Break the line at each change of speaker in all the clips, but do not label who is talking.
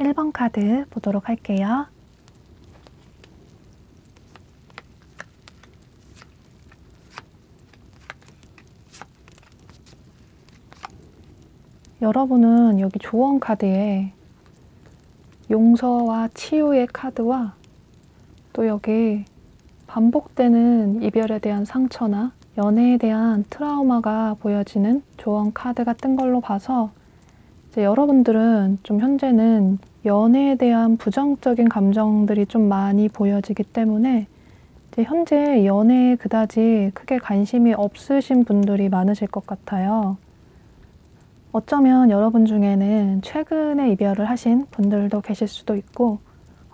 1번 카드 보도록 할게요. 여러분은 여기 조언 카드에 용서와 치유의 카드와 또 여기 반복되는 이별에 대한 상처나 연애에 대한 트라우마가 보여지는 조언 카드가 뜬 걸로 봐서 이제 여러분들은 좀 현재는 연애에 대한 부정적인 감정들이 좀 많이 보여지기 때문에 이제 현재 연애에 그다지 크게 관심이 없으신 분들이 많으실 것 같아요. 어쩌면 여러분 중에는 최근에 이별을 하신 분들도 계실 수도 있고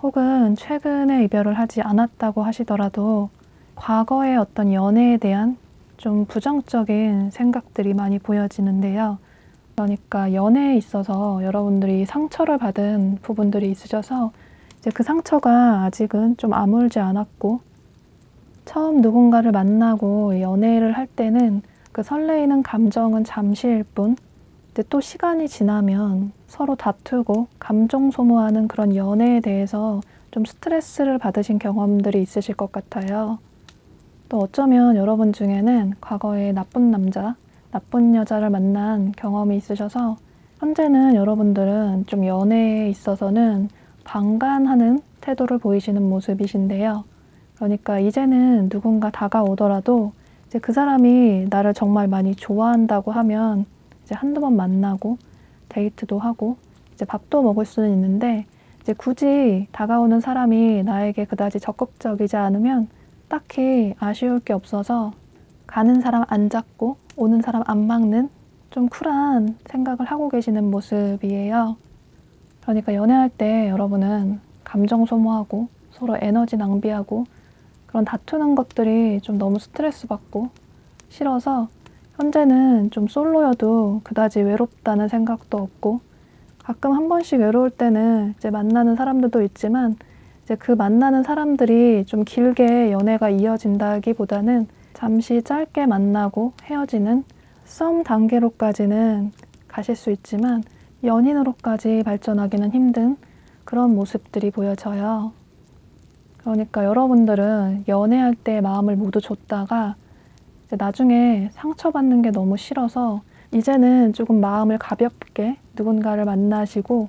혹은 최근에 이별을 하지 않았다고 하시더라도 과거의 어떤 연애에 대한 좀 부정적인 생각들이 많이 보여지는데요. 그러니까 연애에 있어서 여러분들이 상처를 받은 부분들이 있으셔서 이제 그 상처가 아직은 좀 아물지 않았고 처음 누군가를 만나고 연애를 할 때는 그 설레이는 감정은 잠시일 뿐 근데 또 시간이 지나면 서로 다투고 감정 소모하는 그런 연애에 대해서 좀 스트레스를 받으신 경험들이 있으실 것 같아요. 또 어쩌면 여러분 중에는 과거에 나쁜 남자, 나쁜 여자를 만난 경험이 있으셔서 현재는 여러분들은 좀 연애에 있어서는 방관하는 태도를 보이시는 모습이신데요. 그러니까 이제는 누군가 다가오더라도 이제 그 사람이 나를 정말 많이 좋아한다고 하면 이제 한두 번 만나고 데이트도 하고 이제 밥도 먹을 수는 있는데 이제 굳이 다가오는 사람이 나에게 그다지 적극적이지 않으면 딱히 아쉬울 게 없어서 가는 사람 안 잡고 오는 사람 안 막는 좀 쿨한 생각을 하고 계시는 모습이에요. 그러니까 연애할 때 여러분은 감정 소모하고 서로 에너지 낭비하고 그런 다투는 것들이 좀 너무 스트레스 받고 싫어서 현재는 좀 솔로여도 그다지 외롭다는 생각도 없고 가끔 한 번씩 외로울 때는 이제 만나는 사람들도 있지만 이제 그 만나는 사람들이 좀 길게 연애가 이어진다기보다는 잠시 짧게 만나고 헤어지는 썸 단계로까지는 가실 수 있지만 연인으로까지 발전하기는 힘든 그런 모습들이 보여져요. 그러니까 여러분들은 연애할 때 마음을 모두 줬다가 이제 나중에 상처받는 게 너무 싫어서 이제는 조금 마음을 가볍게 누군가를 만나시고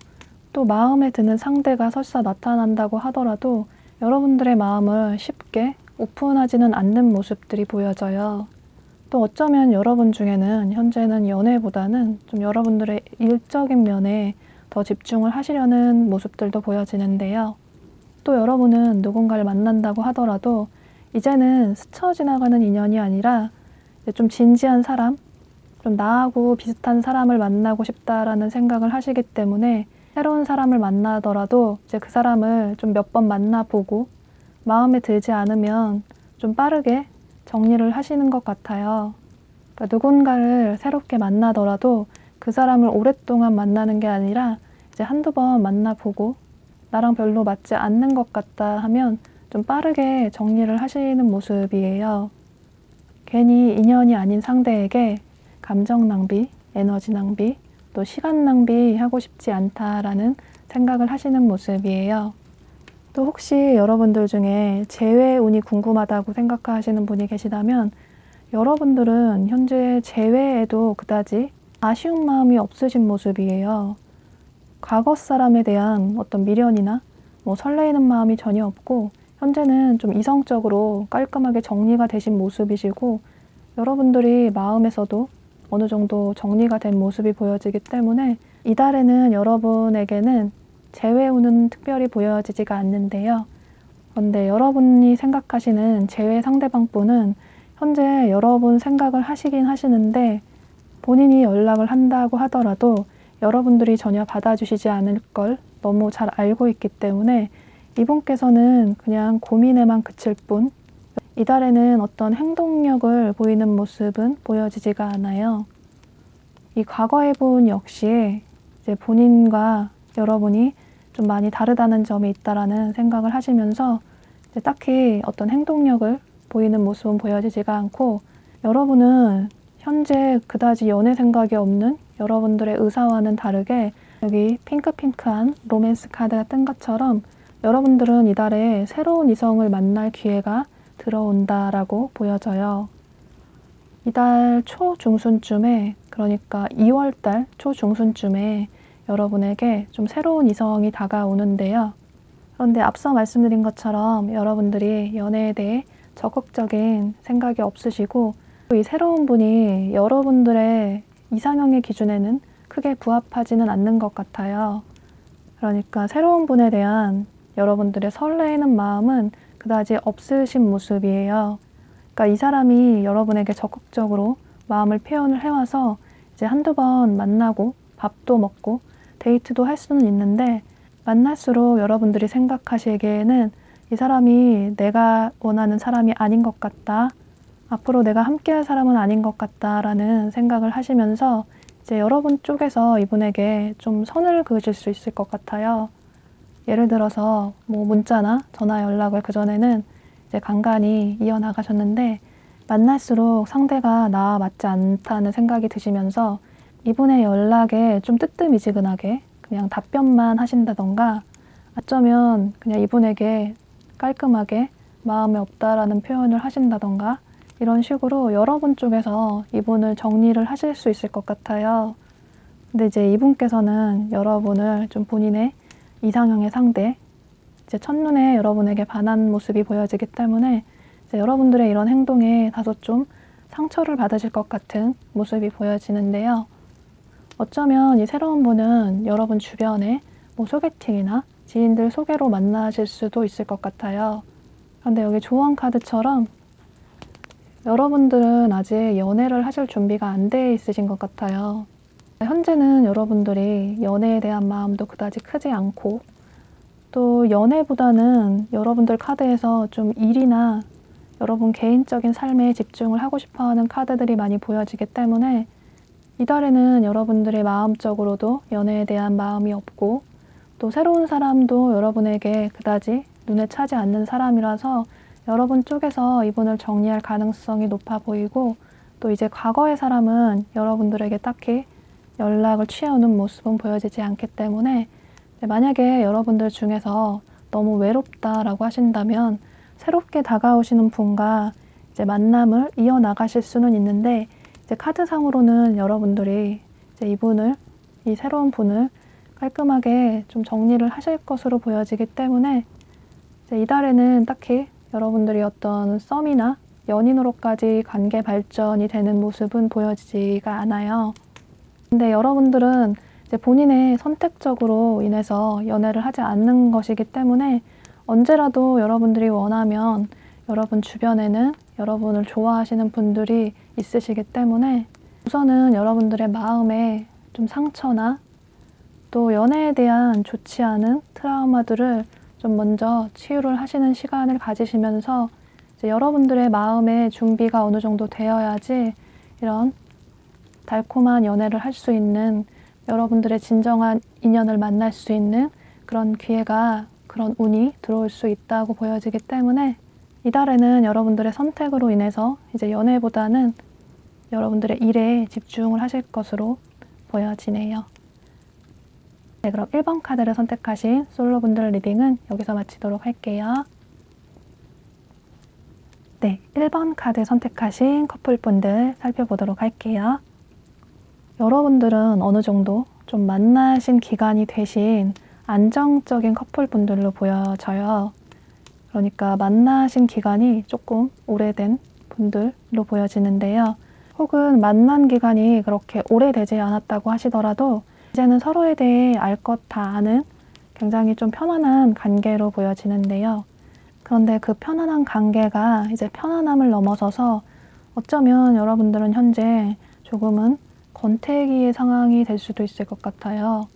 또 마음에 드는 상대가 설사 나타난다고 하더라도 여러분들의 마음을 쉽게 오픈하지는 않는 모습들이 보여져요. 또 어쩌면 여러분 중에는 현재는 연애보다는 좀 여러분들의 일적인 면에 더 집중을 하시려는 모습들도 보여지는데요. 또 여러분은 누군가를 만난다고 하더라도 이제는 스쳐 지나가는 인연이 아니라 좀 진지한 사람, 좀 나하고 비슷한 사람을 만나고 싶다라는 생각을 하시기 때문에 새로운 사람을 만나더라도 이제 그 사람을 좀 몇 번 만나보고 마음에 들지 않으면 좀 빠르게 정리를 하시는 것 같아요. 그러니까 누군가를 새롭게 만나더라도 그 사람을 오랫동안 만나는 게 아니라 이제 한두 번 만나보고 나랑 별로 맞지 않는 것 같다 하면 좀 빠르게 정리를 하시는 모습이에요. 괜히 인연이 아닌 상대에게 감정 낭비, 에너지 낭비, 또 시간 낭비하고 싶지 않다라는 생각을 하시는 모습이에요. 또 혹시 여러분들 중에 재회 운이 궁금하다고 생각하시는 분이 계시다면 여러분들은 현재 재회에도 그다지 아쉬운 마음이 없으신 모습이에요. 과거 사람에 대한 어떤 미련이나 뭐 설레이는 마음이 전혀 없고 현재는 좀 이성적으로 깔끔하게 정리가 되신 모습이시고 여러분들이 마음에서도 어느 정도 정리가 된 모습이 보여지기 때문에 이달에는 여러분에게는 재회운은 특별히 보여지지가 않는데요. 그런데 여러분이 생각하시는 재회 상대방분은 현재 여러분 생각을 하시긴 하시는데 본인이 연락을 한다고 하더라도 여러분들이 전혀 받아주시지 않을 걸 너무 잘 알고 있기 때문에 이분께서는 그냥 고민에만 그칠 뿐 이달에는 어떤 행동력을 보이는 모습은 보여지지가 않아요. 이 과거의 분 역시 이제 본인과 여러분이 좀 많이 다르다는 점이 있다라는 생각을 하시면서 이제 딱히 어떤 행동력을 보이는 모습은 보여지지가 않고 여러분은 현재 그다지 연애 생각이 없는 여러분들의 의사와는 다르게 여기 핑크핑크한 로맨스 카드가 뜬 것처럼 여러분들은 이달에 새로운 이성을 만날 기회가 들어온다라고 보여져요. 이달 초중순쯤에, 그러니까 2월달 초중순쯤에 여러분에게 좀 새로운 이성이 다가오는데요. 그런데 앞서 말씀드린 것처럼 여러분들이 연애에 대해 적극적인 생각이 없으시고 이 새로운 분이 여러분들의 이상형의 기준에는 크게 부합하지는 않는 것 같아요. 그러니까 새로운 분에 대한 여러분들의 설레이는 마음은 그다지 없으신 모습이에요. 그러니까 이 사람이 여러분에게 적극적으로 마음을 표현을 해와서 이제 한두 번 만나고 밥도 먹고 데이트도 할 수는 있는데, 만날수록 여러분들이 생각하시기에는 이 사람이 내가 원하는 사람이 아닌 것 같다, 앞으로 내가 함께할 사람은 아닌 것 같다라는 생각을 하시면서 이제 여러분 쪽에서 이분에게 좀 선을 그으실 수 있을 것 같아요. 예를 들어서 뭐 문자나 전화 연락을 그전에는 이제 간간히 이어나가셨는데, 만날수록 상대가 나 맞지 않다는 생각이 드시면서 이분의 연락에 좀 뜨뜻미지근하게 그냥 답변만 하신다던가, 어쩌면 그냥 이분에게 깔끔하게 마음에 없다라는 표현을 하신다던가, 이런 식으로 여러분 쪽에서 이분을 정리를 하실 수 있을 것 같아요. 근데 이제 이분께서는 여러분을 좀 본인의 이상형의 상대, 이제 첫눈에 여러분에게 반한 모습이 보여지기 때문에 이제 여러분들의 이런 행동에 다소 좀 상처를 받으실 것 같은 모습이 보여지는데요. 어쩌면 이 새로운 분은 여러분 주변에 뭐 소개팅이나 지인들 소개로 만나실 수도 있을 것 같아요. 그런데 여기 조언 카드처럼 여러분들은 아직 연애를 하실 준비가 안 돼 있으신 것 같아요. 현재는 여러분들이 연애에 대한 마음도 그다지 크지 않고, 또 연애보다는 여러분들 카드에서 좀 일이나 여러분 개인적인 삶에 집중을 하고 싶어하는 카드들이 많이 보여지기 때문에 이달에는 여러분들의 마음적으로도 연애에 대한 마음이 없고, 또 새로운 사람도 여러분에게 그다지 눈에 차지 않는 사람이라서 여러분 쪽에서 이분을 정리할 가능성이 높아 보이고, 또 이제 과거의 사람은 여러분들에게 딱히 연락을 취해오는 모습은 보여지지 않기 때문에 만약에 여러분들 중에서 너무 외롭다라고 하신다면 새롭게 다가오시는 분과 이제 만남을 이어나가실 수는 있는데, 이제 카드상으로는 여러분들이 이제 이 새로운 분을 깔끔하게 좀 정리를 하실 것으로 보여지기 때문에 이제 이달에는 딱히 여러분들이 어떤 썸이나 연인으로까지 관계 발전이 되는 모습은 보여지지가 않아요. 근데 여러분들은 이제 본인의 선택적으로 인해서 연애를 하지 않는 것이기 때문에 언제라도 여러분들이 원하면 여러분 주변에는 여러분을 좋아하시는 분들이 있으시기 때문에 우선은 여러분들의 마음에 좀 상처나 또 연애에 대한 좋지 않은 트라우마들을 좀 먼저 치유를 하시는 시간을 가지시면서 이제 여러분들의 마음의 준비가 어느 정도 되어야지 이런 달콤한 연애를 할 수 있는, 여러분들의 진정한 인연을 만날 수 있는 그런 기회가, 그런 운이 들어올 수 있다고 보여지기 때문에 이달에는 여러분들의 선택으로 인해서 이제 연애보다는 여러분들의 일에 집중을 하실 것으로 보여지네요. 네, 그럼 1번 카드를 선택하신 솔로분들 리딩은 여기서 마치도록 할게요. 네, 1번 카드 선택하신 커플분들 살펴보도록 할게요. 여러분들은 어느 정도 좀 만나신 기간이 되신 안정적인 커플분들로 보여져요. 그러니까 만나신 기간이 조금 오래된 분들로 보여지는데요. 혹은 만난 기간이 그렇게 오래되지 않았다고 하시더라도 이제는 서로에 대해 알 것 다 아는 굉장히 좀 편안한 관계로 보여지는데요. 그런데 그 편안한 관계가 이제 편안함을 넘어서서 어쩌면 여러분들은 현재 조금은 권태기의 상황이 될 수도 있을 것 같아요.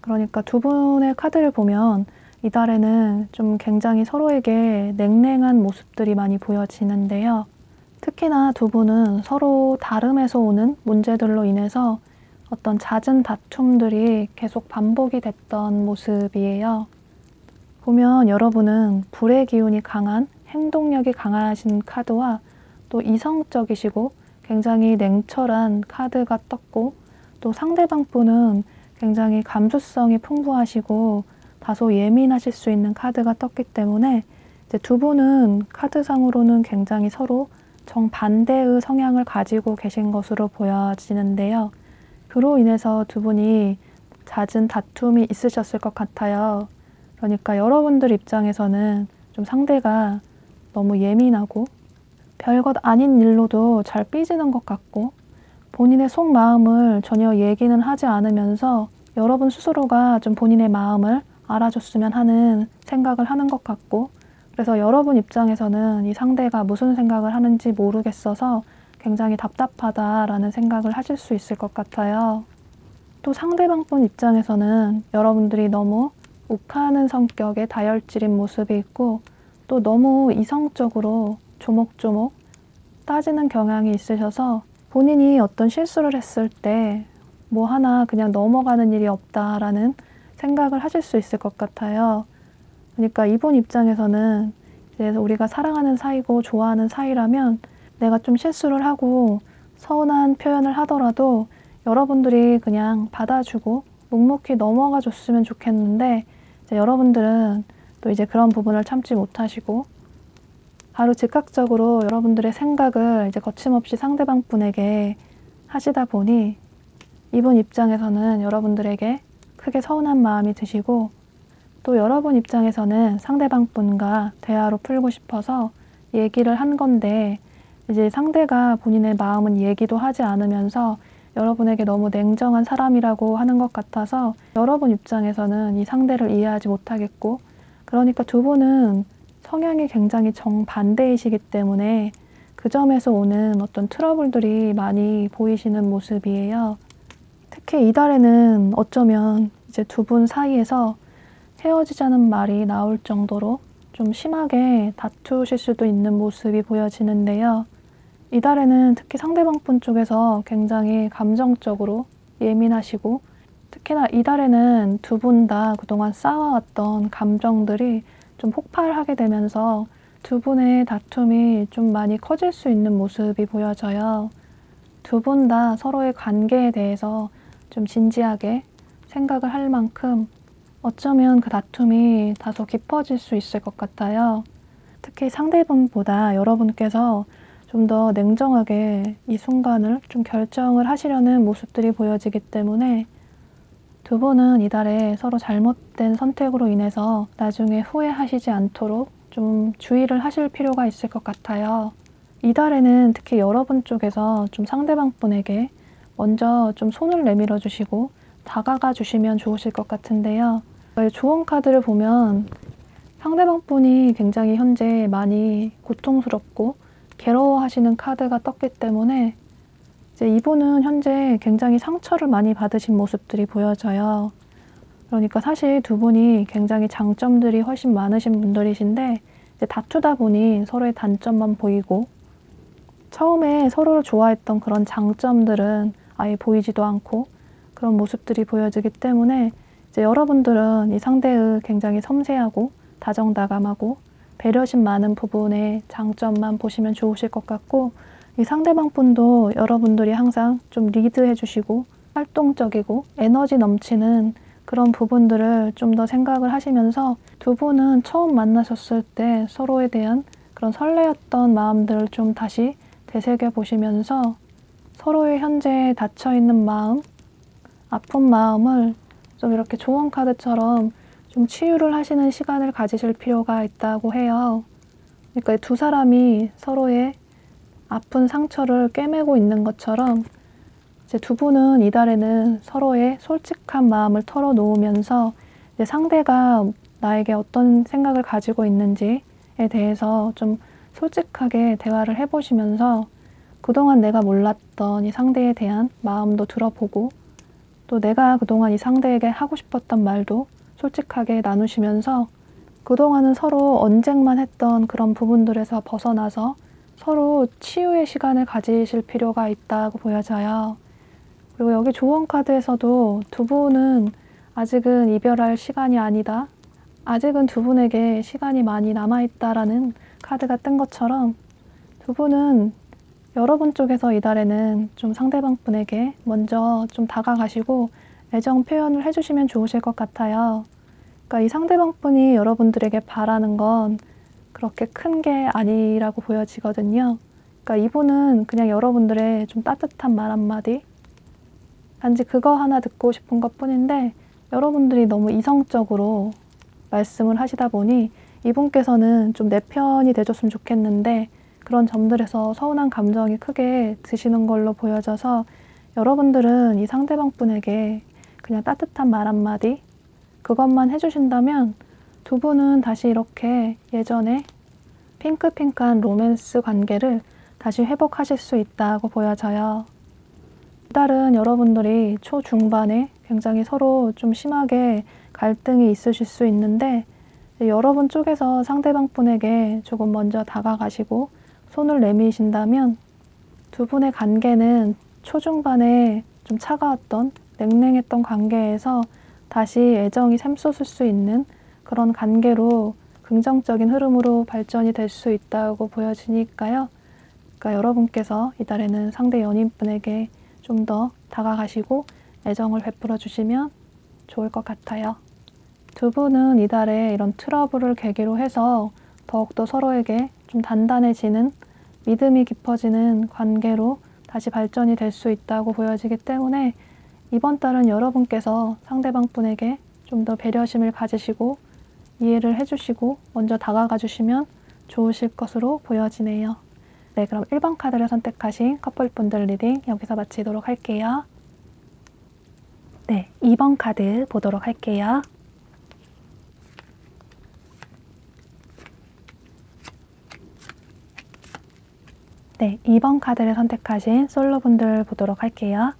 그러니까 두 분의 카드를 보면 이달에는 좀 굉장히 서로에게 냉랭한 모습들이 많이 보여지는데요. 특히나 두 분은 서로 다름에서 오는 문제들로 인해서 어떤 잦은 다툼들이 계속 반복이 됐던 모습이에요. 보면 여러분은 불의 기운이 강한, 행동력이 강하신 카드와 또 이성적이시고 굉장히 냉철한 카드가 떴고, 또 상대방 분은 굉장히 감수성이 풍부하시고 다소 예민하실 수 있는 카드가 떴기 때문에 이제 두 분은 카드상으로는 굉장히 서로 정반대의 성향을 가지고 계신 것으로 보여지는데요. 그로 인해서 두 분이 잦은 다툼이 있으셨을 것 같아요. 그러니까 여러분들 입장에서는 좀 상대가 너무 예민하고 별것 아닌 일로도 잘 삐지는 것 같고 본인의 속마음을 전혀 얘기는 하지 않으면서 여러분 스스로가 좀 본인의 마음을 알아줬으면 하는 생각을 하는 것 같고 그래서 여러분 입장에서는 이 상대가 무슨 생각을 하는지 모르겠어서 굉장히 답답하다라는 생각을 하실 수 있을 것 같아요. 또 상대방 분 입장에서는 여러분들이 너무 욱하는 성격의 다혈질인 모습이 있고 또 너무 이성적으로 조목조목 따지는 경향이 있으셔서 본인이 어떤 실수를 했을 때 뭐 하나 그냥 넘어가는 일이 없다라는 생각을 하실 수 있을 것 같아요. 그러니까 이분 입장에서는 이제 우리가 사랑하는 사이고 좋아하는 사이라면 내가 좀 실수를 하고 서운한 표현을 하더라도 여러분들이 그냥 받아주고 묵묵히 넘어가 줬으면 좋겠는데 이제 여러분들은 또 이제 그런 부분을 참지 못하시고 바로 즉각적으로 여러분들의 생각을 이제 거침없이 상대방 분에게 하시다 보니 이분 입장에서는 여러분들에게 크게 서운한 마음이 드시고 또 여러분 입장에서는 상대방 분과 대화로 풀고 싶어서 얘기를 한 건데 이제 상대가 본인의 마음은 얘기도 하지 않으면서 여러분에게 너무 냉정한 사람이라고 하는 것 같아서 여러분 입장에서는 이 상대를 이해하지 못하겠고 그러니까 두 분은 성향이 굉장히 정반대이시기 때문에 그 점에서 오는 어떤 트러블들이 많이 보이시는 모습이에요. 특히 이달에는 어쩌면 이제 두 분 사이에서 헤어지자는 말이 나올 정도로 좀 심하게 다투실 수도 있는 모습이 보여지는데요. 이달에는 특히 상대방 분 쪽에서 굉장히 감정적으로 예민하시고 특히나 이달에는 두 분 다 그동안 쌓아왔던 감정들이 좀 폭발하게 되면서 두 분의 다툼이 좀 많이 커질 수 있는 모습이 보여져요. 두 분 다 서로의 관계에 대해서 좀 진지하게 생각을 할 만큼 어쩌면 그 다툼이 다소 깊어질 수 있을 것 같아요. 특히 상대분보다 여러분께서 좀 더 냉정하게 이 순간을 좀 결정을 하시려는 모습들이 보여지기 때문에 두 분은 이달에 서로 잘못된 선택으로 인해서 나중에 후회하시지 않도록 좀 주의를 하실 필요가 있을 것 같아요. 이달에는 특히 여러분 쪽에서 좀 상대방 분에게 먼저 좀 손을 내밀어 주시고 다가가 주시면 좋으실 것 같은데요. 조언 카드를 보면 상대방 분이 굉장히 현재 많이 고통스럽고 괴로워하시는 카드가 떴기 때문에 이제 이분은 현재 굉장히 상처를 많이 받으신 모습들이 보여져요. 그러니까 사실 두 분이 굉장히 장점들이 훨씬 많으신 분들이신데 이제 다투다 보니 서로의 단점만 보이고 처음에 서로를 좋아했던 그런 장점들은 아예 보이지도 않고 그런 모습들이 보여지기 때문에 이제 여러분들은 이 상대의 굉장히 섬세하고 다정다감하고 배려심 많은 부분의 장점만 보시면 좋으실 것 같고 이 상대방 분도 여러분들이 항상 좀 리드해 주시고 활동적이고 에너지 넘치는 그런 부분들을 좀 더 생각을 하시면서 두 분은 처음 만나셨을 때 서로에 대한 그런 설레었던 마음들을 좀 다시 되새겨 보시면서 서로의 현재 닫혀있는 마음, 아픈 마음을 좀 이렇게 조언 카드처럼 좀 치유를 하시는 시간을 가지실 필요가 있다고 해요. 그러니까 두 사람이 서로의 아픈 상처를 꿰매고 있는 것처럼 이제 두 분은 이달에는 서로의 솔직한 마음을 털어놓으면서 이제 상대가 나에게 어떤 생각을 가지고 있는지에 대해서 좀 솔직하게 대화를 해보시면서 그동안 내가 몰랐던 이 상대에 대한 마음도 들어보고 또 내가 그동안 이 상대에게 하고 싶었던 말도 솔직하게 나누시면서 그동안은 서로 언쟁만 했던 그런 부분들에서 벗어나서 서로 치유의 시간을 가지실 필요가 있다고 보여져요. 그리고 여기 조언 카드에서도 두 분은 아직은 이별할 시간이 아니다. 아직은 두 분에게 시간이 많이 남아있다라는 카드가 뜬 것처럼 두 분은 여러분 쪽에서 이달에는 좀 상대방 분에게 먼저 좀 다가가시고 애정 표현을 해주시면 좋으실 것 같아요. 그러니까 이 상대방분이 여러분들에게 바라는 건 그렇게 큰 게 아니라고 보여지거든요. 그러니까 이분은 그냥 여러분들의 좀 따뜻한 말 한마디, 단지 그거 하나 듣고 싶은 것 뿐인데 여러분들이 너무 이성적으로 말씀을 하시다 보니 이분께서는 좀 내 편이 돼줬으면 좋겠는데 그런 점들에서 서운한 감정이 크게 드시는 걸로 보여져서 여러분들은 이 상대방 분에게 그냥 따뜻한 말 한마디 그것만 해주신다면 두 분은 다시 이렇게 예전에 핑크핑크한 로맨스 관계를 다시 회복하실 수 있다고 보여져요. 이달은 여러분들이 초중반에 굉장히 서로 좀 심하게 갈등이 있으실 수 있는데 여러분 쪽에서 상대방 분에게 조금 먼저 다가가시고 손을 내미신다면 두 분의 관계는 초중반에 좀 차가웠던 냉랭했던 관계에서 다시 애정이 샘솟을 수 있는 그런 관계로 긍정적인 흐름으로 발전이 될 수 있다고 보여지니까요. 그러니까 여러분께서 이달에는 상대 연인분에게 좀 더 다가가시고 애정을 베풀어 주시면 좋을 것 같아요. 두 분은 이달에 이런 트러블을 계기로 해서 더욱더 서로에게 좀 단단해지는 믿음이 깊어지는 관계로 다시 발전이 될 수 있다고 보여지기 때문에 이번 달은 여러분께서 상대방 분에게 좀 더 배려심을 가지시고 이해를 해주시고 먼저 다가가 주시면 좋으실 것으로 보여지네요. 네, 그럼 1번 카드를 선택하신 커플분들 리딩 여기서 마치도록 할게요. 네, 2번 카드 보도록 할게요. 네, 2번 카드를 선택하신 솔로분들 보도록 할게요.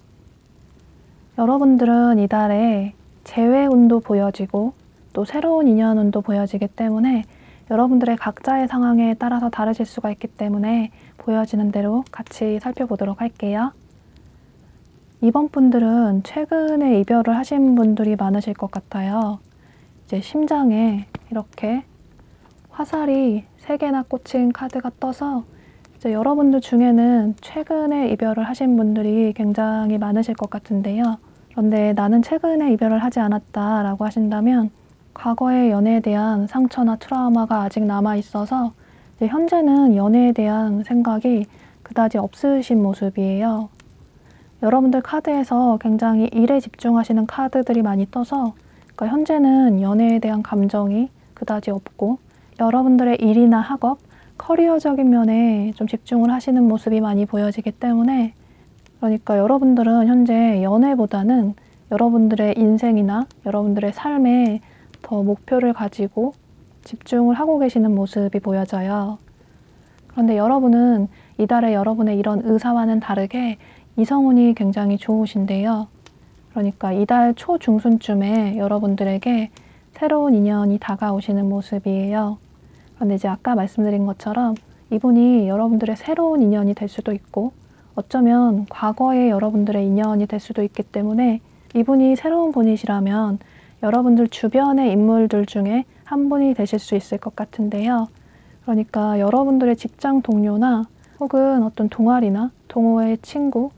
여러분들은 이달에 재회운도 보여지고 또 새로운 인연운도 보여지기 때문에 여러분들의 각자의 상황에 따라서 다르실 수가 있기 때문에 보여지는 대로 같이 살펴보도록 할게요. 이번 분들은 최근에 이별을 하신 분들이 많으실 것 같아요. 이제 심장에 이렇게 화살이 3개나 꽂힌 카드가 떠서 이제 여러분들 중에는 최근에 이별을 하신 분들이 굉장히 많으실 것 같은데요. 그런데 나는 최근에 이별을 하지 않았다라고 하신다면 과거의 연애에 대한 상처나 트라우마가 아직 남아있어서 이제 현재는 연애에 대한 생각이 그다지 없으신 모습이에요. 여러분들 카드에서 굉장히 일에 집중하시는 카드들이 많이 떠서 그러니까 현재는 연애에 대한 감정이 그다지 없고 여러분들의 일이나 학업, 커리어적인 면에 좀 집중을 하시는 모습이 많이 보여지기 때문에 그러니까 여러분들은 현재 연애보다는 여러분들의 인생이나 여러분들의 삶에 더 목표를 가지고 집중을 하고 계시는 모습이 보여져요. 그런데 여러분은 이달에 여러분의 이런 의사와는 다르게 이성운이 굉장히 좋으신데요. 그러니까 이달 초중순쯤에 여러분들에게 새로운 인연이 다가오시는 모습이에요. 그런데 이제 아까 말씀드린 것처럼 이분이 여러분들의 새로운 인연이 될 수도 있고 어쩌면 과거의 여러분들의 인연이 될 수도 있기 때문에 이분이 새로운 분이시라면 여러분들 주변의 인물들 중에 한 분이 되실 수 있을 것 같은데요. 그러니까 여러분들의 직장 동료나 혹은 어떤 동아리나 동호회 친구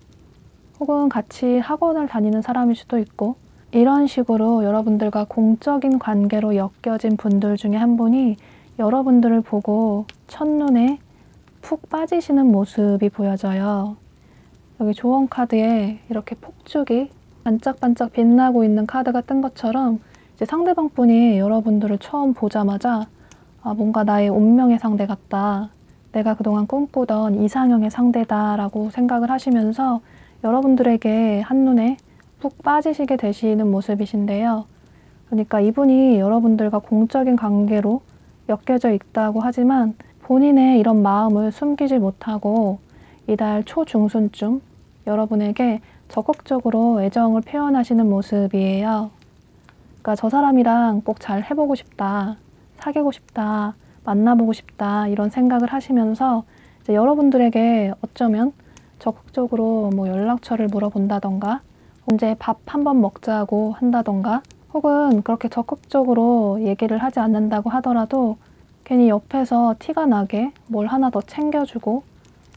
혹은 같이 학원을 다니는 사람일 수도 있고 이런 식으로 여러분들과 공적인 관계로 엮여진 분들 중에 한 분이 여러분들을 보고 첫눈에 푹 빠지시는 모습이 보여져요. 여기 조언 카드에 이렇게 폭죽이 반짝반짝 빛나고 있는 카드가 뜬 것처럼 이제 상대방 분이 여러분들을 처음 보자마자 뭔가 나의 운명의 상대 같다. 내가 그동안 꿈꾸던 이상형의 상대다라고 생각을 하시면서 여러분들에게 한눈에 푹 빠지시게 되시는 모습이신데요. 그러니까 이분이 여러분들과 공적인 관계로 엮여져 있다고 하지만 본인의 이런 마음을 숨기지 못하고 이달 초중순쯤 여러분에게 적극적으로 애정을 표현하시는 모습이에요. 그러니까 저 사람이랑 꼭 잘 해보고 싶다, 사귀고 싶다, 만나보고 싶다 이런 생각을 하시면서 이제 여러분들에게 어쩌면 적극적으로 뭐 연락처를 물어본다던가 언제 밥 한번 먹자고 한다던가 혹은 그렇게 적극적으로 얘기를 하지 않는다고 하더라도 괜히 옆에서 티가 나게 뭘 하나 더 챙겨주고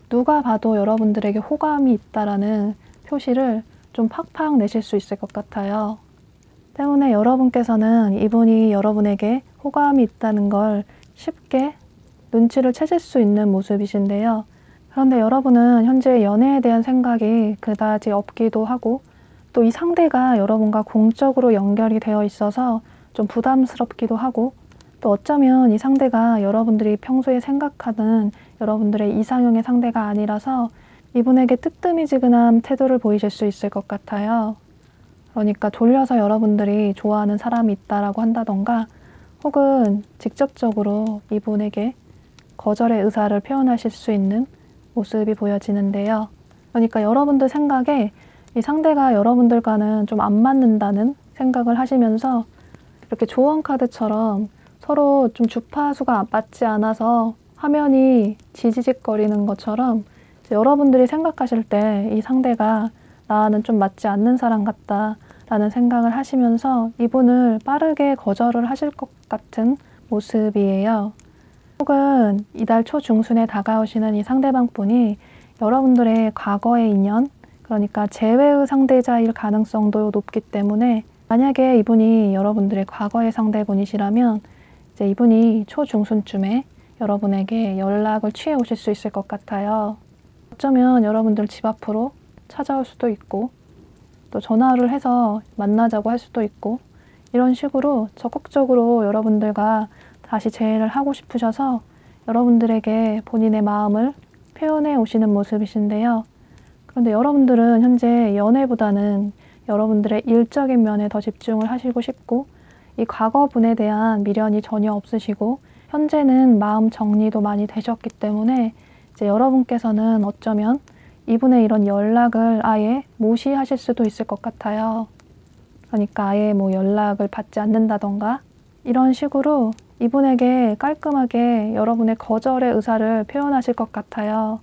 누가 봐도 여러분들에게 호감이 있다라는 표시를 좀 팍팍 내실 수 있을 것 같아요. 때문에 여러분께서는 이분이 여러분에게 호감이 있다는 걸 쉽게 눈치를 채실 수 있는 모습이신데요. 그런데 여러분은 현재 연애에 대한 생각이 그다지 없기도 하고 또 이 상대가 여러분과 공적으로 연결이 되어 있어서 좀 부담스럽기도 하고 또 어쩌면 이 상대가 여러분들이 평소에 생각하는 여러분들의 이상형의 상대가 아니라서 이분에게 뜨뜨미지근한 태도를 보이실 수 있을 것 같아요. 그러니까 돌려서 여러분들이 좋아하는 사람이 있다라고 한다던가 혹은 직접적으로 이분에게 거절의 의사를 표현하실 수 있는 모습이 보여지는데요. 그러니까 여러분들 생각에 이 상대가 여러분들과는 좀 안 맞는다는 생각을 하시면서 이렇게 조언 카드처럼 서로 좀 주파수가 맞지 않아서 화면이 지지직거리는 것처럼 여러분들이 생각하실 때 이 상대가 나는 좀 맞지 않는 사람 같다 라는 생각을 하시면서 이분을 빠르게 거절을 하실 것 같은 모습이에요. 혹은 이달 초중순에 다가오시는 이 상대방 분이 여러분들의 과거의 인연, 그러니까 재회의 상대자일 가능성도 높기 때문에 만약에 이분이 여러분들의 과거의 상대분이시라면 이제 이분이 초중순쯤에 여러분에게 연락을 취해 오실 수 있을 것 같아요. 어쩌면 여러분들 집 앞으로 찾아올 수도 있고 또 전화를 해서 만나자고 할 수도 있고 이런 식으로 적극적으로 여러분들과 다시 재회를 하고 싶으셔서 여러분들에게 본인의 마음을 표현해 오시는 모습이신데요. 그런데 여러분들은 현재 연애보다는 여러분들의 일적인 면에 더 집중을 하시고 싶고 이 과거분에 대한 미련이 전혀 없으시고 현재는 마음 정리도 많이 되셨기 때문에 이제 여러분께서는 어쩌면 이분의 이런 연락을 아예 무시하실 수도 있을 것 같아요. 그러니까 아예 뭐 연락을 받지 않는다던가 이런 식으로 이분에게 깔끔하게 여러분의 거절의 의사를 표현하실 것 같아요.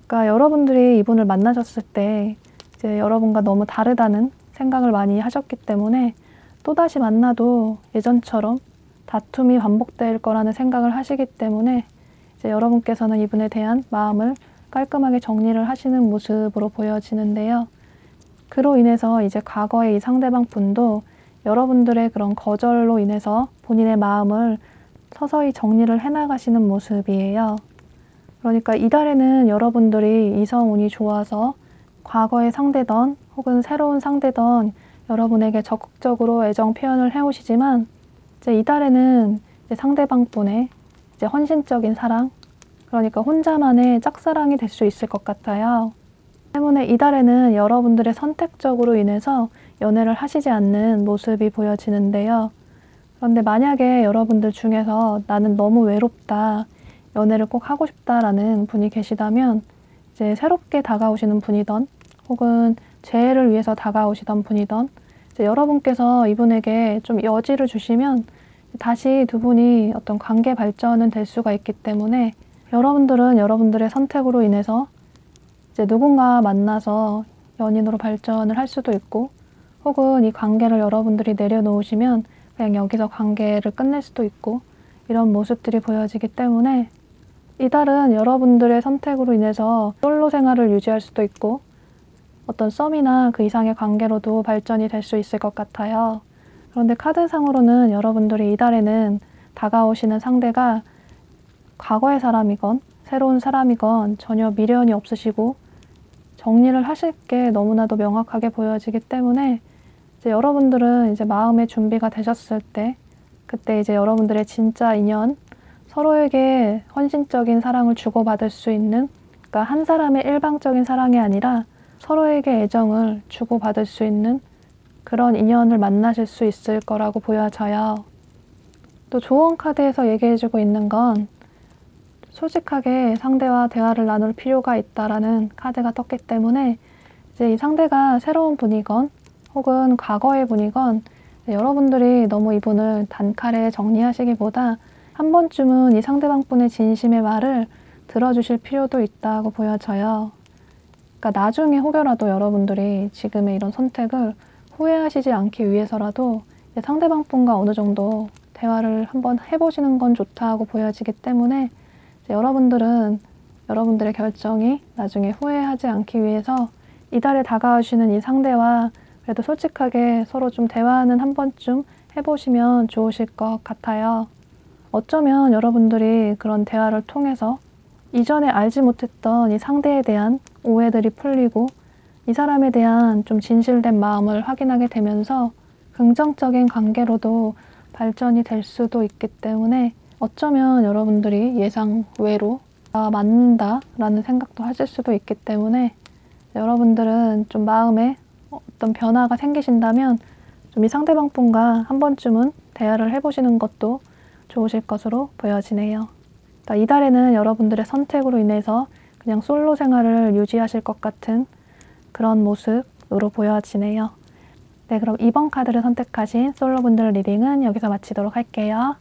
그러니까 여러분들이 이분을 만나셨을 때 이제 여러분과 너무 다르다는 생각을 많이 하셨기 때문에 또다시 만나도 예전처럼 다툼이 반복될 거라는 생각을 하시기 때문에 이제 여러분께서는 이분에 대한 마음을 깔끔하게 정리를 하시는 모습으로 보여지는데요. 그로 인해서 이제 과거의 이 상대방 분도 여러분들의 그런 거절로 인해서 본인의 마음을 서서히 정리를 해나가시는 모습이에요. 그러니까 이달에는 여러분들이 이성운이 좋아서 과거의 상대던 혹은 새로운 상대던 여러분에게 적극적으로 애정 표현을 해오시지만 이제 이달에는 이제 상대방 분의 이제 헌신적인 사랑, 그러니까 혼자만의 짝사랑이 될 수 있을 것 같아요. 때문에 이달에는 여러분들의 선택적으로 인해서 연애를 하시지 않는 모습이 보여지는데요. 그런데 만약에 여러분들 중에서 나는 너무 외롭다, 연애를 꼭 하고 싶다라는 분이 계시다면 이제 새롭게 다가오시는 분이던 혹은 재회를 위해서 다가오시던 분이던 이제 여러분께서 이분에게 좀 여지를 주시면 다시 두 분이 어떤 관계 발전은 될 수가 있기 때문에 여러분들은 여러분들의 선택으로 인해서 이제 누군가 만나서 연인으로 발전을 할 수도 있고 혹은 이 관계를 여러분들이 내려놓으시면 그냥 여기서 관계를 끝낼 수도 있고 이런 모습들이 보여지기 때문에 이달은 여러분들의 선택으로 인해서 솔로 생활을 유지할 수도 있고 어떤 썸이나 그 이상의 관계로도 발전이 될 수 있을 것 같아요. 그런데 카드상으로는 여러분들이 이달에는 다가오시는 상대가 과거의 사람이건 새로운 사람이건 전혀 미련이 없으시고 정리를 하실 게 너무나도 명확하게 보여지기 때문에 이제 여러분들은 이제 마음의 준비가 되셨을 때 그때 이제 여러분들의 진짜 인연, 서로에게 헌신적인 사랑을 주고받을 수 있는, 그러니까 한 사람의 일방적인 사랑이 아니라 서로에게 애정을 주고받을 수 있는 그런 인연을 만나실 수 있을 거라고 보여져요. 또 조언 카드에서 얘기해주고 있는 건 솔직하게 상대와 대화를 나눌 필요가 있다라는 카드가 떴기 때문에 이제 이 상대가 새로운 분이건 혹은 과거의 분이건 여러분들이 너무 이분을 단칼에 정리하시기보다 한 번쯤은 이 상대방 분의 진심의 말을 들어주실 필요도 있다고 보여져요. 그러니까 나중에 혹여라도 여러분들이 지금의 이런 선택을 후회하시지 않기 위해서라도 상대방 분과 어느 정도 대화를 한번 해보시는 건 좋다고 보여지기 때문에 여러분들은 여러분들의 결정이 나중에 후회하지 않기 위해서 이달에 다가오시는 이 상대와 그래도 솔직하게 서로 좀 대화는 한 번쯤 해보시면 좋으실 것 같아요. 어쩌면 여러분들이 그런 대화를 통해서 이전에 알지 못했던 이 상대에 대한 오해들이 풀리고 이 사람에 대한 좀 진실된 마음을 확인하게 되면서 긍정적인 관계로도 발전이 될 수도 있기 때문에 어쩌면 여러분들이 예상 외로 맞는다라는 생각도 하실 수도 있기 때문에 여러분들은 좀 마음에 어떤 변화가 생기신다면 좀 이 상대방 분과 한 번쯤은 대화를 해보시는 것도 좋으실 것으로 보여지네요. 이달에는 여러분들의 선택으로 인해서 그냥 솔로 생활을 유지하실 것 같은 그런 모습으로 보여지네요. 네, 그럼 2번 카드를 선택하신 솔로분들 리딩은 여기서 마치도록 할게요.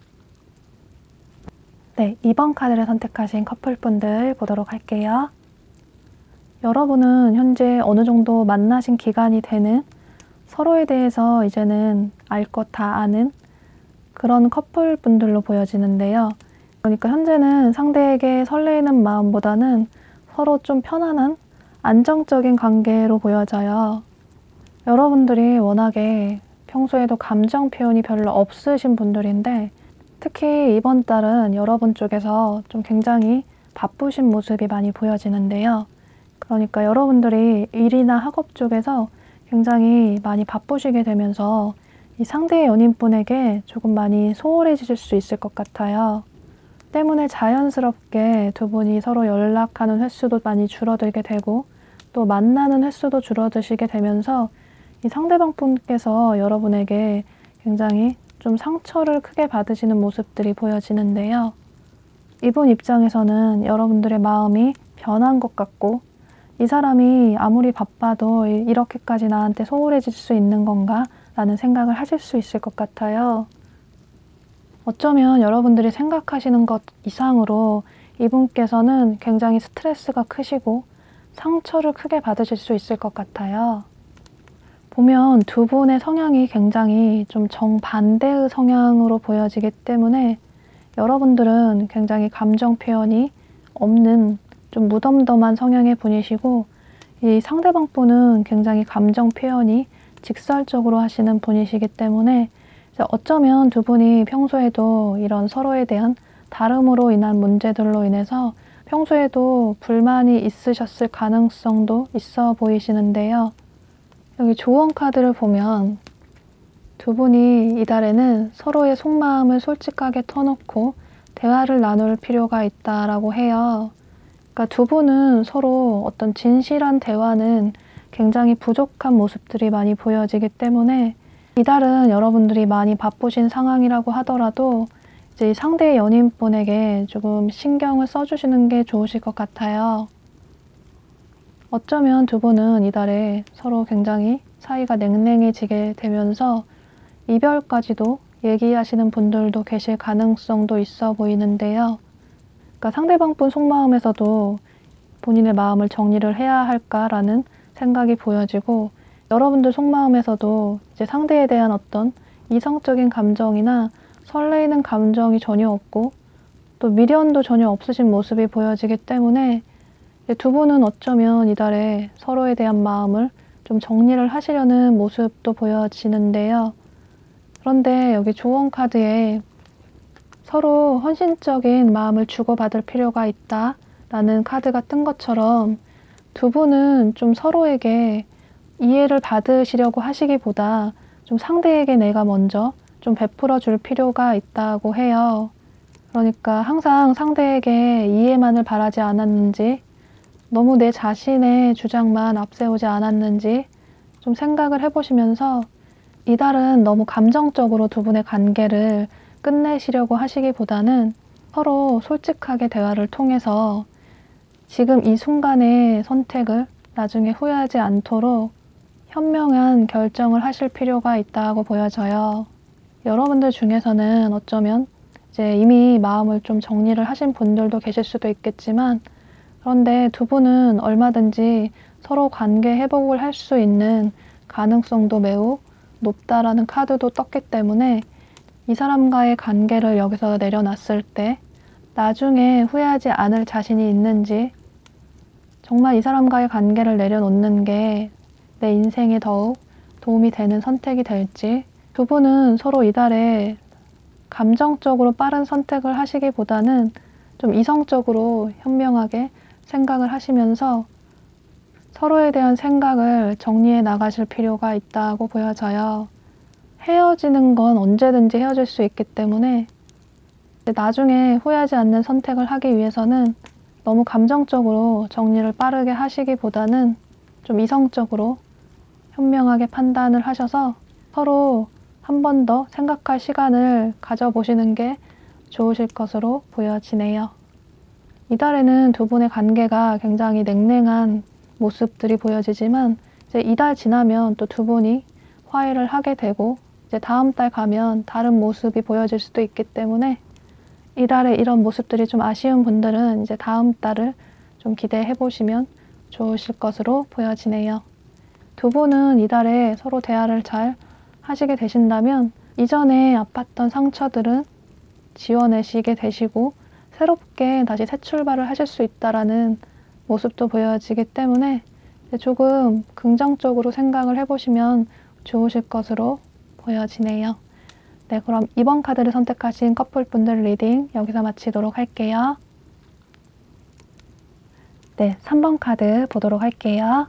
네, 2번 카드를 선택하신 커플분들 보도록 할게요. 여러분은 현재 어느 정도 만나신 기간이 되는 서로에 대해서 이제는 알 것 다 아는 그런 커플분들로 보여지는데요. 그러니까 현재는 상대에게 설레이는 마음보다는 서로 좀 편안한 안정적인 관계로 보여져요. 여러분들이 워낙에 평소에도 감정 표현이 별로 없으신 분들인데 특히 이번 달은 여러분 쪽에서 좀 굉장히 바쁘신 모습이 많이 보여지는데요. 그러니까 여러분들이 일이나 학업 쪽에서 굉장히 많이 바쁘시게 되면서 이 상대의 연인분에게 조금 많이 소홀해지실 수 있을 것 같아요. 때문에 자연스럽게 두 분이 서로 연락하는 횟수도 많이 줄어들게 되고 또 만나는 횟수도 줄어드시게 되면서 이 상대방 분께서 여러분에게 굉장히 좀 상처를 크게 받으시는 모습들이 보여지는데요. 이분 입장에서는 여러분들의 마음이 변한 것 같고 이 사람이 아무리 바빠도 이렇게까지 나한테 소홀해질 수 있는 건가? 라는 생각을 하실 수 있을 것 같아요. 어쩌면 여러분들이 생각하시는 것 이상으로 이분께서는 굉장히 스트레스가 크시고 상처를 크게 받으실 수 있을 것 같아요. 보면 두 분의 성향이 굉장히 좀 정반대의 성향으로 보여지기 때문에 여러분들은 굉장히 감정 표현이 없는 좀 무덤덤한 성향의 분이시고 이 상대방 분은 굉장히 감정 표현이 직설적으로 하시는 분이시기 때문에 어쩌면 두 분이 평소에도 이런 서로에 대한 다름으로 인한 문제들로 인해서 평소에도 불만이 있으셨을 가능성도 있어 보이시는데요. 여기 조언 카드를 보면 두 분이 이달에는 서로의 속마음을 솔직하게 터놓고 대화를 나눌 필요가 있다라고 해요. 그러니까 두 분은 서로 어떤 진실한 대화는 굉장히 부족한 모습들이 많이 보여지기 때문에 이달은 여러분들이 많이 바쁘신 상황이라고 하더라도 이제 상대의 연인분에게 조금 신경을 써주시는 게 좋으실 것 같아요. 어쩌면 두 분은 이달에 서로 굉장히 사이가 냉랭해지게 되면서 이별까지도 얘기하시는 분들도 계실 가능성도 있어 보이는데요. 그러니까 상대방 분 속마음에서도 본인의 마음을 정리를 해야 할까라는 생각이 보여지고 여러분들 속마음에서도 이제 상대에 대한 어떤 이성적인 감정이나 설레이는 감정이 전혀 없고 또 미련도 전혀 없으신 모습이 보여지기 때문에 두 분은 어쩌면 이달에 서로에 대한 마음을 좀 정리를 하시려는 모습도 보여지는데요. 그런데 여기 조언 카드에 서로 헌신적인 마음을 주고받을 필요가 있다라는 카드가 뜬 것처럼 두 분은 좀 서로에게 이해를 받으시려고 하시기보다 좀 상대에게 내가 먼저 좀 베풀어 줄 필요가 있다고 해요. 그러니까 항상 상대에게 이해만을 바라지 않았는지 너무 내 자신의 주장만 앞세우지 않았는지 좀 생각을 해보시면서 이달은 너무 감정적으로 두 분의 관계를 끝내시려고 하시기보다는 서로 솔직하게 대화를 통해서 지금 이 순간의 선택을 나중에 후회하지 않도록 현명한 결정을 하실 필요가 있다고 보여져요. 여러분들 중에서는 어쩌면 이제 이미 마음을 좀 정리를 하신 분들도 계실 수도 있겠지만 그런데 두 분은 얼마든지 서로 관계 회복을 할 수 있는 가능성도 매우 높다라는 카드도 떴기 때문에 이 사람과의 관계를 여기서 내려놨을 때 나중에 후회하지 않을 자신이 있는지 정말 이 사람과의 관계를 내려놓는 게 내 인생에 더욱 도움이 되는 선택이 될지, 두 분은 서로 이달에 감정적으로 빠른 선택을 하시기보다는 좀 이성적으로 현명하게 생각을 하시면서 서로에 대한 생각을 정리해 나가실 필요가 있다고 보여져요. 헤어지는 건 언제든지 헤어질 수 있기 때문에 나중에 후회하지 않는 선택을 하기 위해서는 너무 감정적으로 정리를 빠르게 하시기보다는 좀 이성적으로 현명하게 판단을 하셔서 서로 한 번 더 생각할 시간을 가져보시는 게 좋으실 것으로 보여지네요. 이달에는 두 분의 관계가 굉장히 냉랭한 모습들이 보여지지만 이제 이달 지나면 또 두 분이 화해를 하게 되고 이제 다음 달 가면 다른 모습이 보여질 수도 있기 때문에 이달에 이런 모습들이 좀 아쉬운 분들은 이제 다음 달을 좀 기대해 보시면 좋으실 것으로 보여지네요. 두 분은 이달에 서로 대화를 잘 하시게 되신다면 이전에 아팠던 상처들은 지워내시게 되시고 새롭게 다시 새 출발을 하실 수 있다라는 모습도 보여지기 때문에 조금 긍정적으로 생각을 해보시면 좋으실 것으로 보여지네요. 네, 그럼 이번 카드를 선택하신 커플분들 리딩 여기서 마치도록 할게요. 네, 3번 카드 보도록 할게요.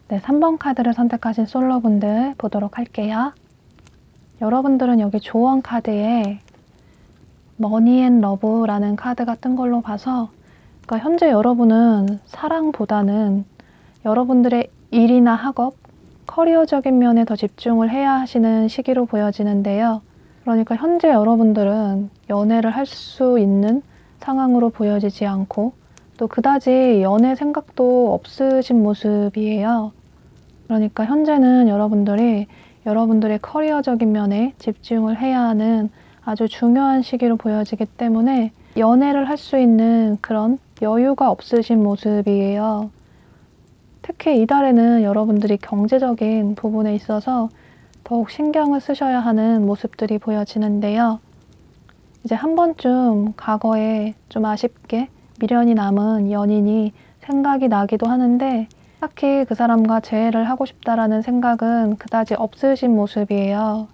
네, 3번 카드를 선택하신 솔로분들 보도록 할게요. 여러분들은 여기 조언 카드에 머니 앤 러브라는 카드가 뜬 걸로 봐서 그러니까 현재 여러분은 사랑보다는 여러분들의 일이나 학업, 커리어적인 면에 더 집중을 해야 하시는 시기로 보여지는데요. 그러니까 현재 여러분들은 연애를 할 수 있는 상황으로 보여지지 않고 또 그다지 연애 생각도 없으신 모습이에요. 그러니까 현재는 여러분들이 여러분들의 커리어적인 면에 집중을 해야 하는 아주 중요한 시기로 보여지기 때문에 연애를 할 수 있는 그런 여유가 없으신 모습이에요. 특히 이달에는 여러분들이 경제적인 부분에 있어서 더욱 신경을 쓰셔야 하는 모습들이 보여지는데요. 이제 한 번쯤 과거에 좀 아쉽게 미련이 남은 연인이 생각이 나기도 하는데 딱히 그 사람과 재회를 하고 싶다라는 생각은 그다지 없으신 모습이에요.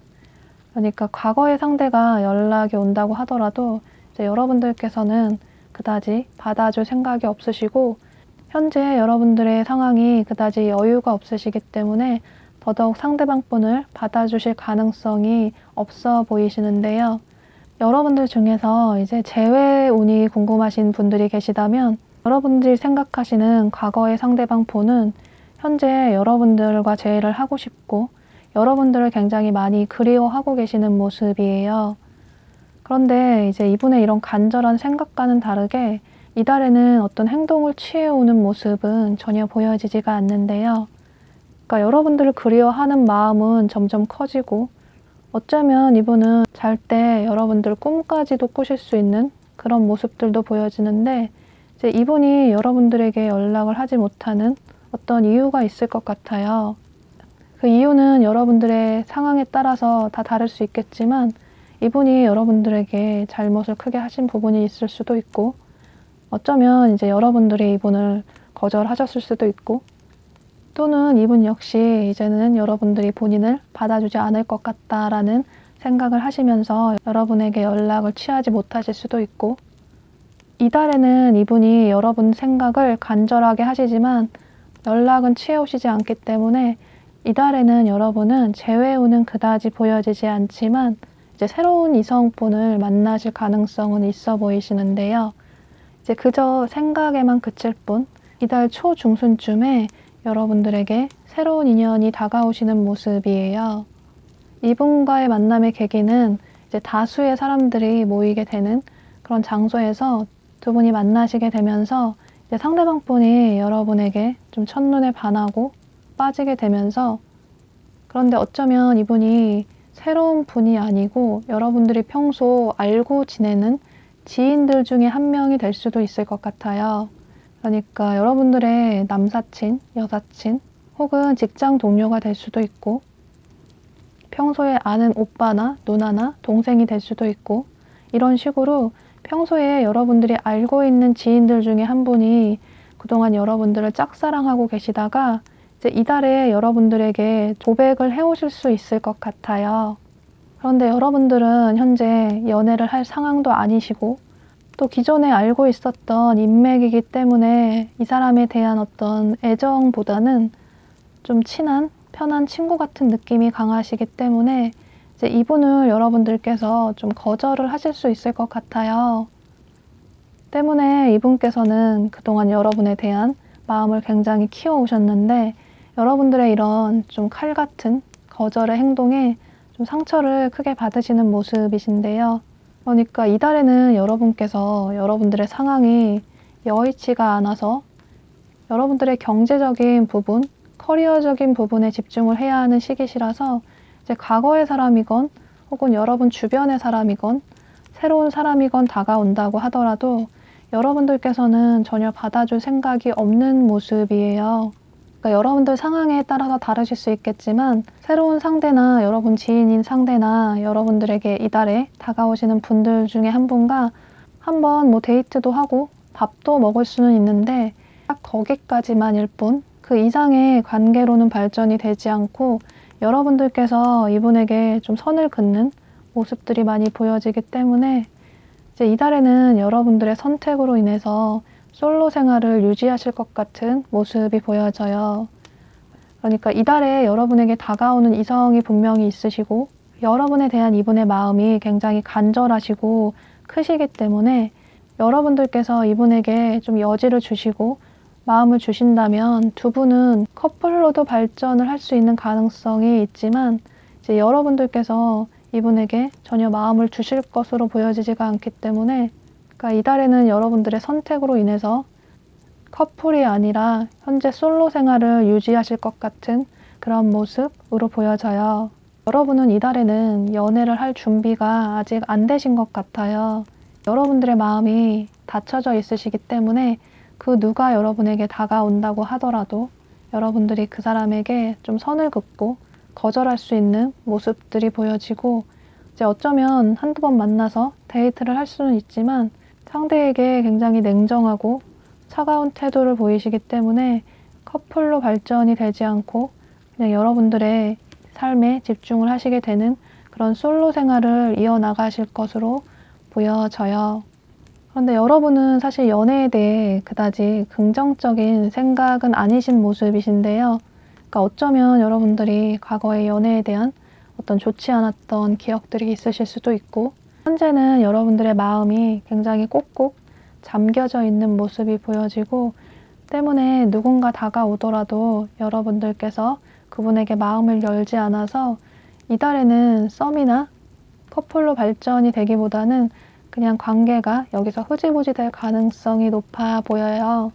그러니까 과거의 상대가 연락이 온다고 하더라도 이제 여러분들께서는 그다지 받아줄 생각이 없으시고 현재 여러분들의 상황이 그다지 여유가 없으시기 때문에 더더욱 상대방 분을 받아주실 가능성이 없어 보이시는데요. 여러분들 중에서 이제 재회 운이 궁금하신 분들이 계시다면 여러분들이 생각하시는 과거의 상대방 분은 현재 여러분들과 재회를 하고 싶고 여러분들을 굉장히 많이 그리워하고 계시는 모습이에요. 그런데 이제 이분의 이런 간절한 생각과는 다르게 이달에는 어떤 행동을 취해오는 모습은 전혀 보여지지가 않는데요. 그러니까 여러분들을 그리워하는 마음은 점점 커지고 어쩌면 이분은 잘 때 여러분들 꿈까지도 꾸실 수 있는 그런 모습들도 보여지는데 이제 이분이 여러분들에게 연락을 하지 못하는 어떤 이유가 있을 것 같아요. 그 이유는 여러분들의 상황에 따라서 다 다를 수 있겠지만 이분이 여러분들에게 잘못을 크게 하신 부분이 있을 수도 있고 어쩌면 이제 여러분들이 이분을 거절하셨을 수도 있고 또는 이분 역시 이제는 여러분들이 본인을 받아주지 않을 것 같다라는 생각을 하시면서 여러분에게 연락을 취하지 못하실 수도 있고 이달에는 이분이 여러분 생각을 간절하게 하시지만 연락은 취해오시지 않기 때문에 이달에는 여러분은 재회운은 그다지 보여지지 않지만 이제 새로운 이성분을 만나실 가능성은 있어 보이시는데요. 이제 그저 생각에만 그칠 뿐 이달 초중순쯤에 여러분들에게 새로운 인연이 다가오시는 모습이에요. 이분과의 만남의 계기는 이제 다수의 사람들이 모이게 되는 그런 장소에서 두 분이 만나시게 되면서 이제 상대방 분이 여러분에게 좀 첫눈에 반하고 빠지게 되면서 그런데 어쩌면 이분이 새로운 분이 아니고 여러분들이 평소 알고 지내는 지인들 중에 한 명이 될 수도 있을 것 같아요. 그러니까 여러분들의 남사친, 여사친 혹은 직장 동료가 될 수도 있고, 평소에 아는 오빠나 누나나 동생이 될 수도 있고, 이런 식으로 평소에 여러분들이 알고 있는 지인들 중에 한 분이 그동안 여러분들을 짝사랑하고 계시다가 이제 이달에 여러분들에게 고백을 해오실 수 있을 것 같아요. 그런데 여러분들은 현재 연애를 할 상황도 아니시고, 또 기존에 알고 있었던 인맥이기 때문에 이 사람에 대한 어떤 애정보다는 좀 친한, 편한 친구 같은 느낌이 강하시기 때문에 이제 이분을 여러분들께서 좀 거절을 하실 수 있을 것 같아요. 때문에 이분께서는 그동안 여러분에 대한 마음을 굉장히 키워오셨는데 여러분들의 이런 좀 칼 같은 거절의 행동에 좀 상처를 크게 받으시는 모습이신데요. 그러니까 이달에는 여러분께서 여러분들의 상황이 여의치가 않아서 여러분들의 경제적인 부분, 커리어적인 부분에 집중을 해야 하는 시기시라서 이제 과거의 사람이건 혹은 여러분 주변의 사람이건 새로운 사람이건 다가온다고 하더라도 여러분들께서는 전혀 받아줄 생각이 없는 모습이에요. 그러니까 여러분들 상황에 따라서 다르실 수 있겠지만 새로운 상대나 여러분 지인인 상대나 여러분들에게 이달에 다가오시는 분들 중에 한 분과 한번 뭐 데이트도 하고 밥도 먹을 수는 있는데 딱 거기까지만일 뿐 그 이상의 관계로는 발전이 되지 않고 여러분들께서 이분에게 좀 선을 긋는 모습들이 많이 보여지기 때문에 이제 이달에는 여러분들의 선택으로 인해서 솔로 생활을 유지하실 것 같은 모습이 보여져요. 그러니까 이달에 여러분에게 다가오는 이성이 분명히 있으시고 여러분에 대한 이분의 마음이 굉장히 간절하시고 크시기 때문에 여러분들께서 이분에게 좀 여지를 주시고 마음을 주신다면 두 분은 커플로도 발전을 할 수 있는 가능성이 있지만 이제 여러분들께서 이분에게 전혀 마음을 주실 것으로 보여지지가 않기 때문에 그러니까 이달에는 여러분들의 선택으로 인해서 커플이 아니라 현재 솔로 생활을 유지하실 것 같은 그런 모습으로 보여져요. 여러분은 이달에는 연애를 할 준비가 아직 안 되신 것 같아요. 여러분들의 마음이 닫혀져 있으시기 때문에 그 누가 여러분에게 다가온다고 하더라도 여러분들이 그 사람에게 좀 선을 긋고 거절할 수 있는 모습들이 보여지고 이제 어쩌면 한두 번 만나서 데이트를 할 수는 있지만 상대에게 굉장히 냉정하고 차가운 태도를 보이시기 때문에 커플로 발전이 되지 않고 그냥 여러분들의 삶에 집중을 하시게 되는 그런 솔로 생활을 이어나가실 것으로 보여져요. 그런데 여러분은 사실 연애에 대해 그다지 긍정적인 생각은 아니신 모습이신데요. 그러니까 어쩌면 여러분들이 과거의 연애에 대한 어떤 좋지 않았던 기억들이 있으실 수도 있고 현재는 여러분들의 마음이 굉장히 꼭꼭 잠겨져 있는 모습이 보여지고 때문에 누군가 다가오더라도 여러분들께서 그분에게 마음을 열지 않아서 이달에는 썸이나 커플로 발전이 되기보다는 그냥 관계가 여기서 흐지부지 될 가능성이 높아 보여요.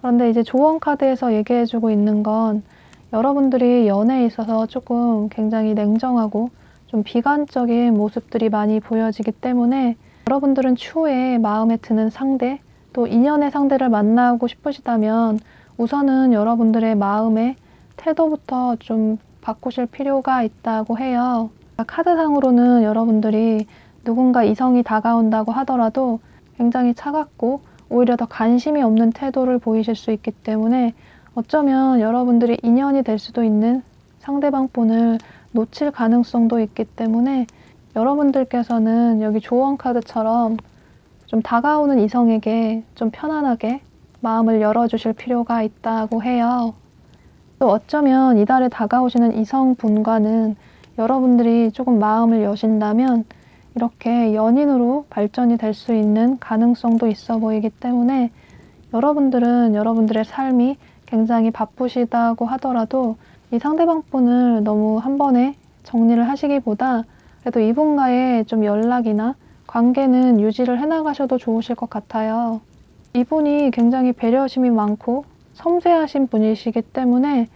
그런데 이제 조언 카드에서 얘기해주고 있는 건 여러분들이 연애에 있어서 조금 굉장히 냉정하고 좀 비관적인 모습들이 많이 보여지기 때문에 여러분들은 추후에 마음에 드는 상대 또 인연의 상대를 만나고 싶으시다면 우선은 여러분들의 마음의 태도부터 좀 바꾸실 필요가 있다고 해요. 카드상으로는 여러분들이 누군가 이성이 다가온다고 하더라도 굉장히 차갑고 오히려 더 관심이 없는 태도를 보이실 수 있기 때문에 어쩌면 여러분들이 인연이 될 수도 있는 상대방 분을 놓칠 가능성도 있기 때문에 여러분들께서는 여기 조언 카드처럼 좀 다가오는 이성에게 좀 편안하게 마음을 열어주실 필요가 있다고 해요. 또 어쩌면 이달에 다가오시는 이성분과는 여러분들이 조금 마음을 여신다면 이렇게 연인으로 발전이 될 수 있는 가능성도 있어 보이기 때문에 여러분들은 여러분들의 삶이 굉장히 바쁘시다고 하더라도 이 상대방 분을 너무 한 번에 정리를 하시기보다 그래도 이분과의 좀 연락이나 관계는 유지를 해나가셔도 좋으실 것 같아요. 이분이 굉장히 배려심이 많고 섬세하신 분이시기 때문에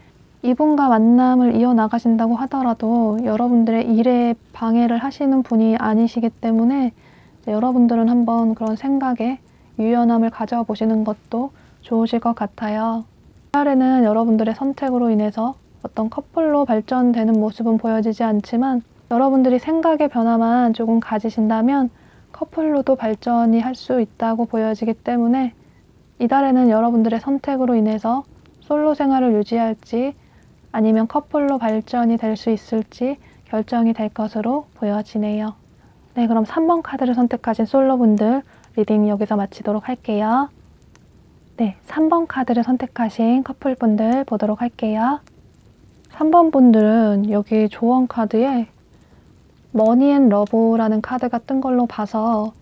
이분과 만남을 이어나가신다고 하더라도 여러분들의 일에 방해를 하시는 분이 아니시기 때문에 여러분들은 한번 그런 생각에 유연함을 가져보시는 것도 좋으실 것 같아요. 이달에는 여러분들의 선택으로 인해서 어떤 커플로 발전되는 모습은 보여지지 않지만 여러분들이 생각의 변화만 조금 가지신다면 커플로도 발전이 할 수 있다고 보여지기 때문에 이달에는 여러분들의 선택으로 인해서 솔로 생활을 유지할지 아니면 커플로 발전이 될 수 있을지 결정이 될 것으로 보여지네요. 네, 그럼 3번 카드를 선택하신 솔로분들 리딩 여기서 마치도록 할게요. 네, 3번 카드를 선택하신 커플분들 보도록 할게요. 3번 분들은 여기 조언 카드에 머니 앤 러브라는 카드가 뜬 걸로 봐서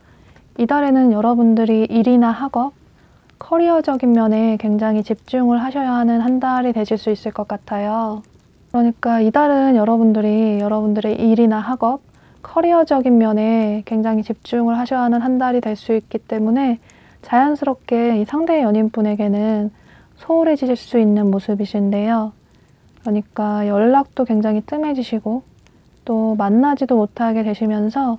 이달에는 여러분들이 일이나 학업, 커리어적인 면에 굉장히 집중을 하셔야 하는 한 달이 되실 수 있을 것 같아요. 그러니까 이달은 여러분들의 일이나 학업, 커리어적인 면에 굉장히 집중을 하셔야 하는 한 달이 될 수 있기 때문에 자연스럽게 이 상대 연인분에게는 소홀해지실 수 있는 모습이신데요. 그러니까 연락도 굉장히 뜸해지시고 또 만나지도 못하게 되시면서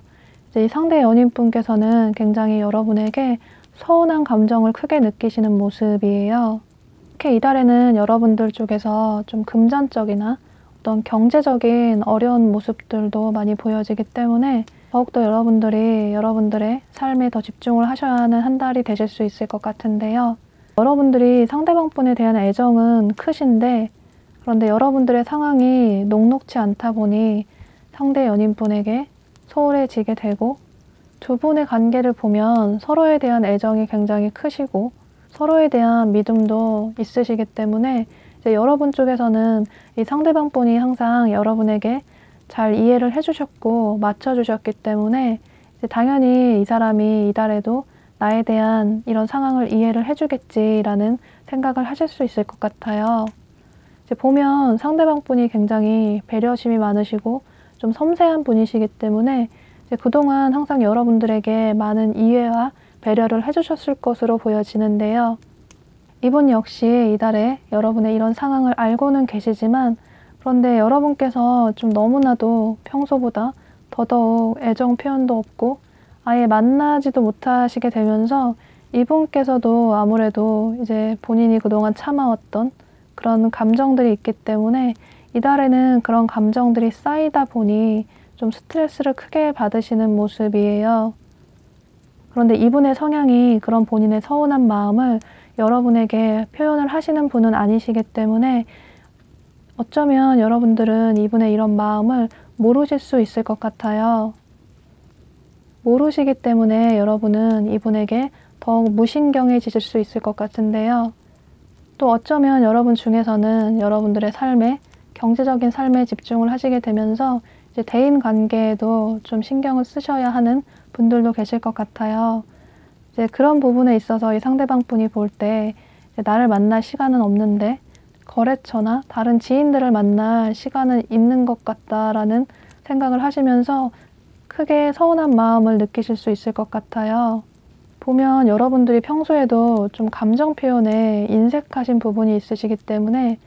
이제 이 상대 연인분께서는 굉장히 여러분에게 서운한 감정을 크게 느끼시는 모습이에요. 특히 이달에는 여러분들 쪽에서 좀 금전적이나 어떤 경제적인 어려운 모습들도 많이 보여지기 때문에 더욱더 여러분들이 여러분들의 삶에 더 집중을 하셔야 하는 한 달이 되실 수 있을 것 같은데요. 여러분들이 상대방분에 대한 애정은 크신데 그런데 여러분들의 상황이 녹록치 않다 보니 상대 연인분에게 소홀해지게 되고 두 분의 관계를 보면 서로에 대한 애정이 굉장히 크시고 서로에 대한 믿음도 있으시기 때문에 이제 여러분 쪽에서는 이 상대방분이 항상 여러분에게 잘 이해를 해주셨고 맞춰주셨기 때문에 이제 당연히 이 사람이 이달에도 나에 대한 이런 상황을 이해를 해주겠지라는 생각을 하실 수 있을 것 같아요. 이제 보면 상대방분이 굉장히 배려심이 많으시고 좀 섬세한 분이시기 때문에 이제 그동안 항상 여러분들에게 많은 이해와 배려를 해주셨을 것으로 보여지는데요. 이분 역시 이달에 여러분의 이런 상황을 알고는 계시지만 그런데 여러분께서 좀 너무나도 평소보다 더더욱 애정 표현도 없고 아예 만나지도 못하시게 되면서 이분께서도 아무래도 이제 본인이 그동안 참아왔던 그런 감정들이 있기 때문에 이달에는 그런 감정들이 쌓이다 보니 좀 스트레스를 크게 받으시는 모습이에요. 그런데 이분의 성향이 그런 본인의 서운한 마음을 여러분에게 표현을 하시는 분은 아니시기 때문에 어쩌면 여러분들은 이분의 이런 마음을 모르실 수 있을 것 같아요. 모르시기 때문에 여러분은 이분에게 더욱 무신경해지실 수 있을 것 같은데요. 또 어쩌면 여러분 중에서는 여러분들의 삶에 경제적인 삶에 집중을 하시게 되면서 이제 대인 관계에도 좀 신경을 쓰셔야 하는 분들도 계실 것 같아요. 이제 그런 부분에 있어서 이 상대방 분이 볼 때 나를 만날 시간은 없는데 거래처나 다른 지인들을 만날 시간은 있는 것 같다라는 생각을 하시면서 크게 서운한 마음을 느끼실 수 있을 것 같아요. 보면 여러분들이 평소에도 좀 감정 표현에 인색하신 부분이 있으시기 때문에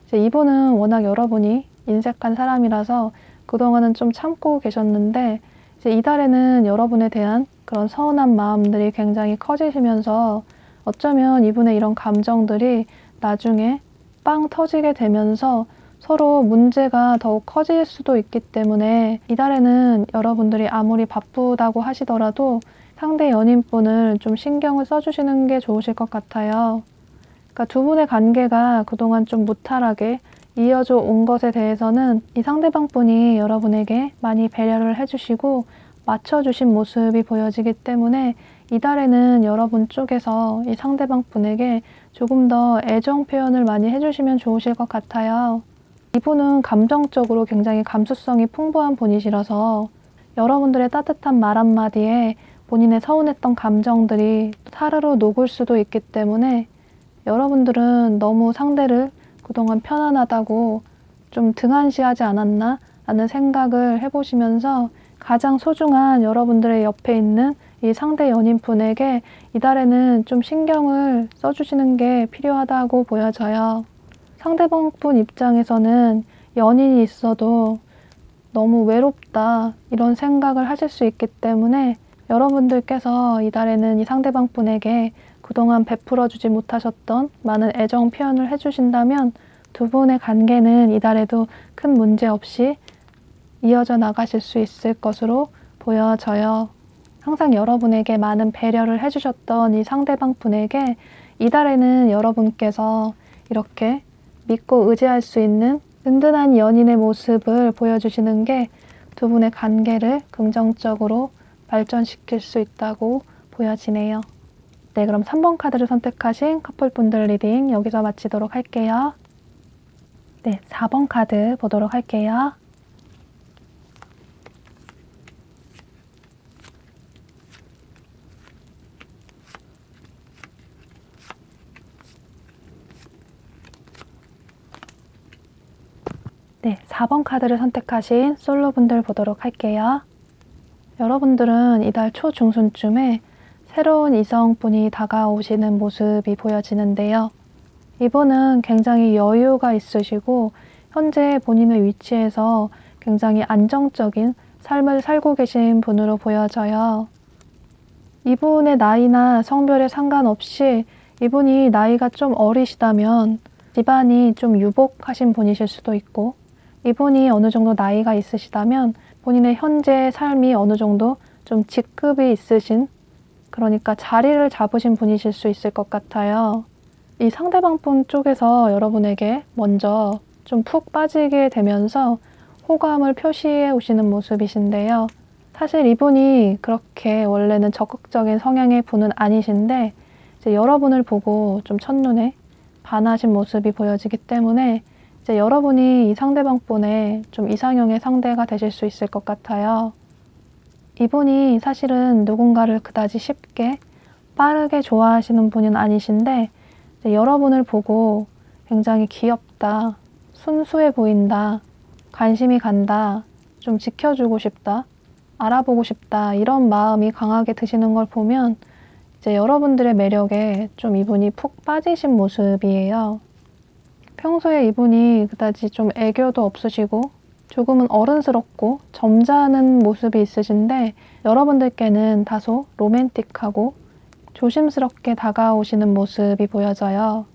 이제 이분은 워낙 여러분이 인색한 사람이라서 그동안은 좀 참고 계셨는데 이제 이달에는 여러분에 대한 그런 서운한 마음들이 굉장히 커지시면서 어쩌면 이분의 이런 감정들이 나중에 빵 터지게 되면서 서로 문제가 더욱 커질 수도 있기 때문에 이달에는 여러분들이 아무리 바쁘다고 하시더라도 상대 연인분을 좀 신경을 써주시는 게 좋으실 것 같아요. 그러니까 두 분의 관계가 그동안 좀 무탈하게 이어져 온 것에 대해서는 이 상대방 분이 여러분에게 많이 배려를 해주시고 맞춰주신 모습이 보여지기 때문에 이달에는 여러분 쪽에서 이 상대방 분에게 조금 더 애정 표현을 많이 해주시면 좋으실 것 같아요. 이분은 감정적으로 굉장히 감수성이 풍부한 분이시라서 여러분들의 따뜻한 말 한마디에 본인의 서운했던 감정들이 사르르 녹을 수도 있기 때문에 여러분들은 너무 상대를 그동안 편안하다고 좀 등한시하지 않았나 라는 생각을 해보시면서 가장 소중한 여러분들의 옆에 있는 이 상대 연인분에게 이달에는 좀 신경을 써주시는 게 필요하다고 보여져요. 상대방 분 입장에서는 연인이 있어도 너무 외롭다 이런 생각을 하실 수 있기 때문에 여러분들께서 이달에는 이 상대방 분에게 그동안 베풀어주지 못하셨던 많은 애정 표현을 해주신다면 두 분의 관계는 이달에도 큰 문제 없이 이어져 나가실 수 있을 것으로 보여져요. 항상 여러분에게 많은 배려를 해주셨던 이 상대방 분에게 이달에는 여러분께서 이렇게 믿고 의지할 수 있는 든든한 연인의 모습을 보여주시는 게 두 분의 관계를 긍정적으로 발전시킬 수 있다고 보여지네요. 네, 그럼 3번 카드를 선택하신 커플분들 리딩 여기서 마치도록 할게요. 네, 4번 카드 보도록 할게요. 네, 4번 카드를 선택하신 솔로분들 보도록 할게요. 여러분들은 이달 초중순쯤에 새로운 이성분이 다가오시는 모습이 보여지는데요. 이분은 굉장히 여유가 있으시고 현재 본인의 위치에서 굉장히 안정적인 삶을 살고 계신 분으로 보여져요. 이분의 나이나 성별에 상관없이 이분이 나이가 좀 어리시다면 집안이 좀 유복하신 분이실 수도 있고, 이분이 어느 정도 나이가 있으시다면 본인의 현재 삶이 어느 정도 좀 직급이 있으신, 그러니까 자리를 잡으신 분이실 수 있을 것 같아요. 이 상대방 분 쪽에서 여러분에게 먼저 좀 푹 빠지게 되면서 호감을 표시해 오시는 모습이신데요. 사실 이분이 그렇게 원래는 적극적인 성향의 분은 아니신데 이제 여러분을 보고 좀 첫눈에 반하신 모습이 보여지기 때문에 이제 여러분이 이 상대방 분의 좀 이상형의 상대가 되실 수 있을 것 같아요. 이분이 사실은 누군가를 그다지 쉽게 빠르게 좋아하시는 분은 아니신데 이제 여러분을 보고 굉장히 귀엽다, 순수해 보인다, 관심이 간다, 좀 지켜주고 싶다, 알아보고 싶다 이런 마음이 강하게 드시는 걸 보면 이제 여러분들의 매력에 좀 이분이 푹 빠지신 모습이에요. 평소에 이분이 그다지 좀 애교도 없으시고 조금은 어른스럽고 점잖은 모습이 있으신데 여러분들께는 다소 로맨틱하고 조심스럽게 다가오시는 모습이 보여져요.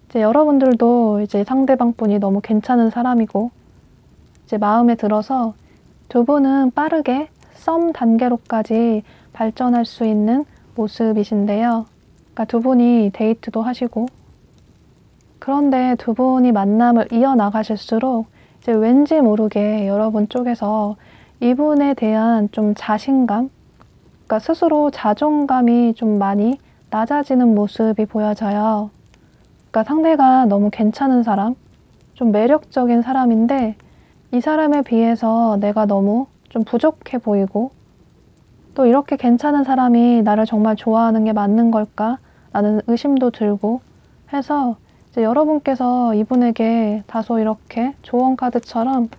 이제 여러분들도 이제 상대방 분이 너무 괜찮은 사람이고 이제 마음에 들어서 두 분은 빠르게 썸 단계로까지 발전할 수 있는 모습이신데요. 그러니까 두 분이 데이트도 하시고, 그런데 두 분이 만남을 이어나가실수록 이제 왠지 모르게 여러분 쪽에서 이분에 대한 좀 자신감, 그러니까 스스로 자존감이 좀 많이 낮아지는 모습이 보여져요. 그러니까 상대가 너무 괜찮은 사람, 좀 매력적인 사람인데 이 사람에 비해서 내가 너무 좀 부족해 보이고 또 이렇게 괜찮은 사람이 나를 정말 좋아하는 게 맞는 걸까? 라는 의심도 들고 해서 이제 여러분께서 이분에게 다소 이렇게 조언 카드처럼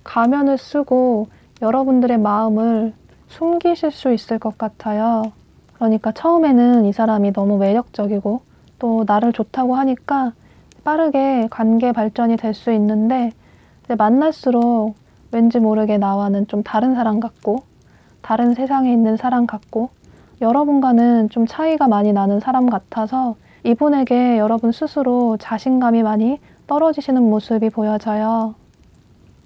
가면을 쓰고 여러분들의 마음을 숨기실 수 있을 것 같아요. 그러니까 처음에는 이 사람이 너무 매력적이고 또 나를 좋다고 하니까 빠르게 관계 발전이 될 수 있는데 이제 만날수록 왠지 모르게 나와는 좀 다른 사람 같고 다른 세상에 있는 사람 같고 여러분과는 좀 차이가 많이 나는 사람 같아서 이분에게 여러분 스스로 자신감이 많이 떨어지시는 모습이 보여져요.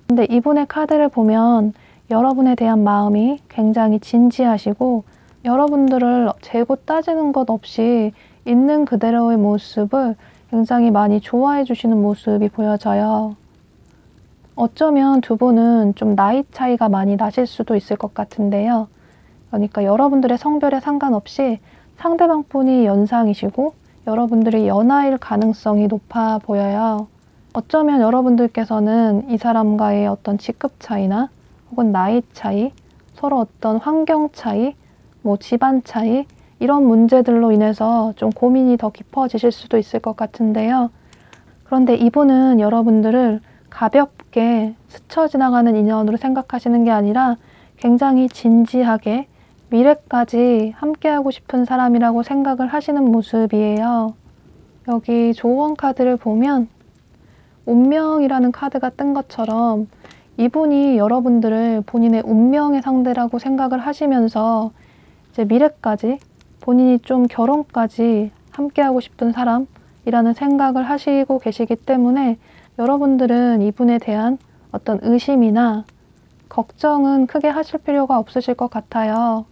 근데 이분의 카드를 보면 여러분에 대한 마음이 굉장히 진지하시고 여러분들을 재고 따지는 것 없이 있는 그대로의 모습을 굉장히 많이 좋아해 주시는 모습이 보여져요. 어쩌면 두 분은 좀 나이 차이가 많이 나실 수도 있을 것 같은데요. 그러니까 여러분들의 성별에 상관없이 상대방 분이 연상이시고 여러분들이 연하일 가능성이 높아 보여요. 어쩌면 여러분들께서는 이 사람과의 어떤 직급 차이나 혹은 나이 차이, 서로 어떤 환경 차이, 뭐 집안 차이 이런 문제들로 인해서 좀 고민이 더 깊어지실 수도 있을 것 같은데요. 그런데 이분은 여러분들을 가볍게 스쳐 지나가는 인연으로 생각하시는 게 아니라 굉장히 진지하게 미래까지 함께하고 싶은 사람이라고 생각을 하시는 모습이에요. 여기 조언 카드를 보면 운명이라는 카드가 뜬 것처럼 이분이 여러분들을 본인의 운명의 상대라고 생각을 하시면서 이제 미래까지 본인이 좀 결혼까지 함께하고 싶은 사람이라는 생각을 하시고 계시기 때문에 여러분들은 이분에 대한 어떤 의심이나 걱정은 크게 하실 필요가 없으실 것 같아요.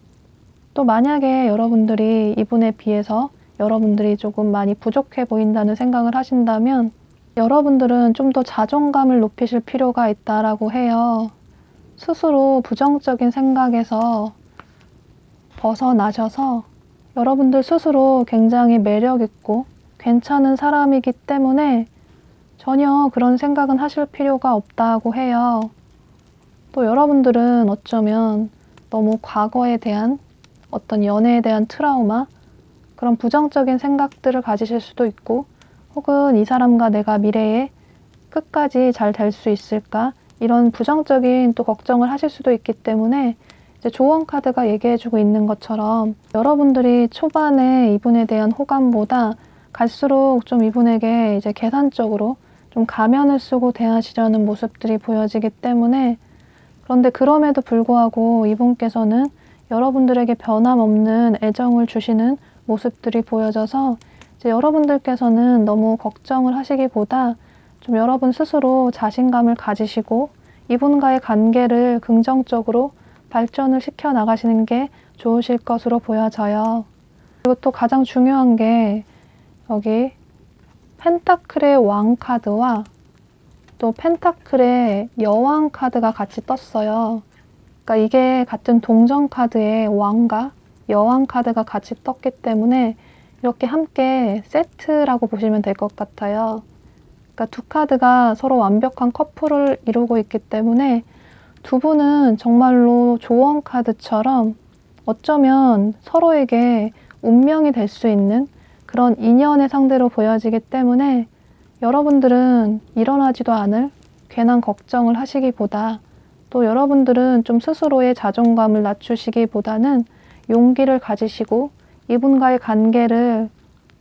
또 만약에 여러분들이 이분에 비해서 여러분들이 조금 많이 부족해 보인다는 생각을 하신다면 여러분들은 좀 더 자존감을 높이실 필요가 있다라고 해요. 스스로 부정적인 생각에서 벗어나셔서 여러분들 스스로 굉장히 매력 있고 괜찮은 사람이기 때문에 전혀 그런 생각은 하실 필요가 없다고 해요. 또 여러분들은 어쩌면 너무 과거에 대한 어떤 연애에 대한 트라우마, 그런 부정적인 생각들을 가지실 수도 있고, 혹은 이 사람과 내가 미래에 끝까지 잘 될 수 있을까? 이런 부정적인 또 걱정을 하실 수도 있기 때문에 이제 조언 카드가 얘기해주고 있는 것처럼 여러분들이 초반에 이분에 대한 호감보다 갈수록 좀 이분에게 이제 계산적으로 좀 가면을 쓰고 대하시려는 모습들이 보여지기 때문에, 그런데 그럼에도 불구하고 이분께서는 여러분들에게 변함없는 애정을 주시는 모습들이 보여져서 이제 여러분들께서는 너무 걱정을 하시기보다 좀 여러분 스스로 자신감을 가지시고 이분과의 관계를 긍정적으로 발전을 시켜 나가시는 게 좋으실 것으로 보여져요. 그리고 또 가장 중요한 게 여기 펜타클의 왕 카드와 또 펜타클의 여왕 카드가 같이 떴어요. 그러니까 이게 같은 동전 카드에 왕과 여왕 카드가 같이 떴기 때문에 이렇게 함께 세트라고 보시면 될 것 같아요. 그러니까 두 카드가 서로 완벽한 커플을 이루고 있기 때문에 두 분은 정말로 조언 카드처럼 어쩌면 서로에게 운명이 될 수 있는 그런 인연의 상대로 보여지기 때문에 여러분들은 일어나지도 않을 괜한 걱정을 하시기보다, 또 여러분들은 좀 스스로의 자존감을 낮추시기보다는 용기를 가지시고 이분과의 관계를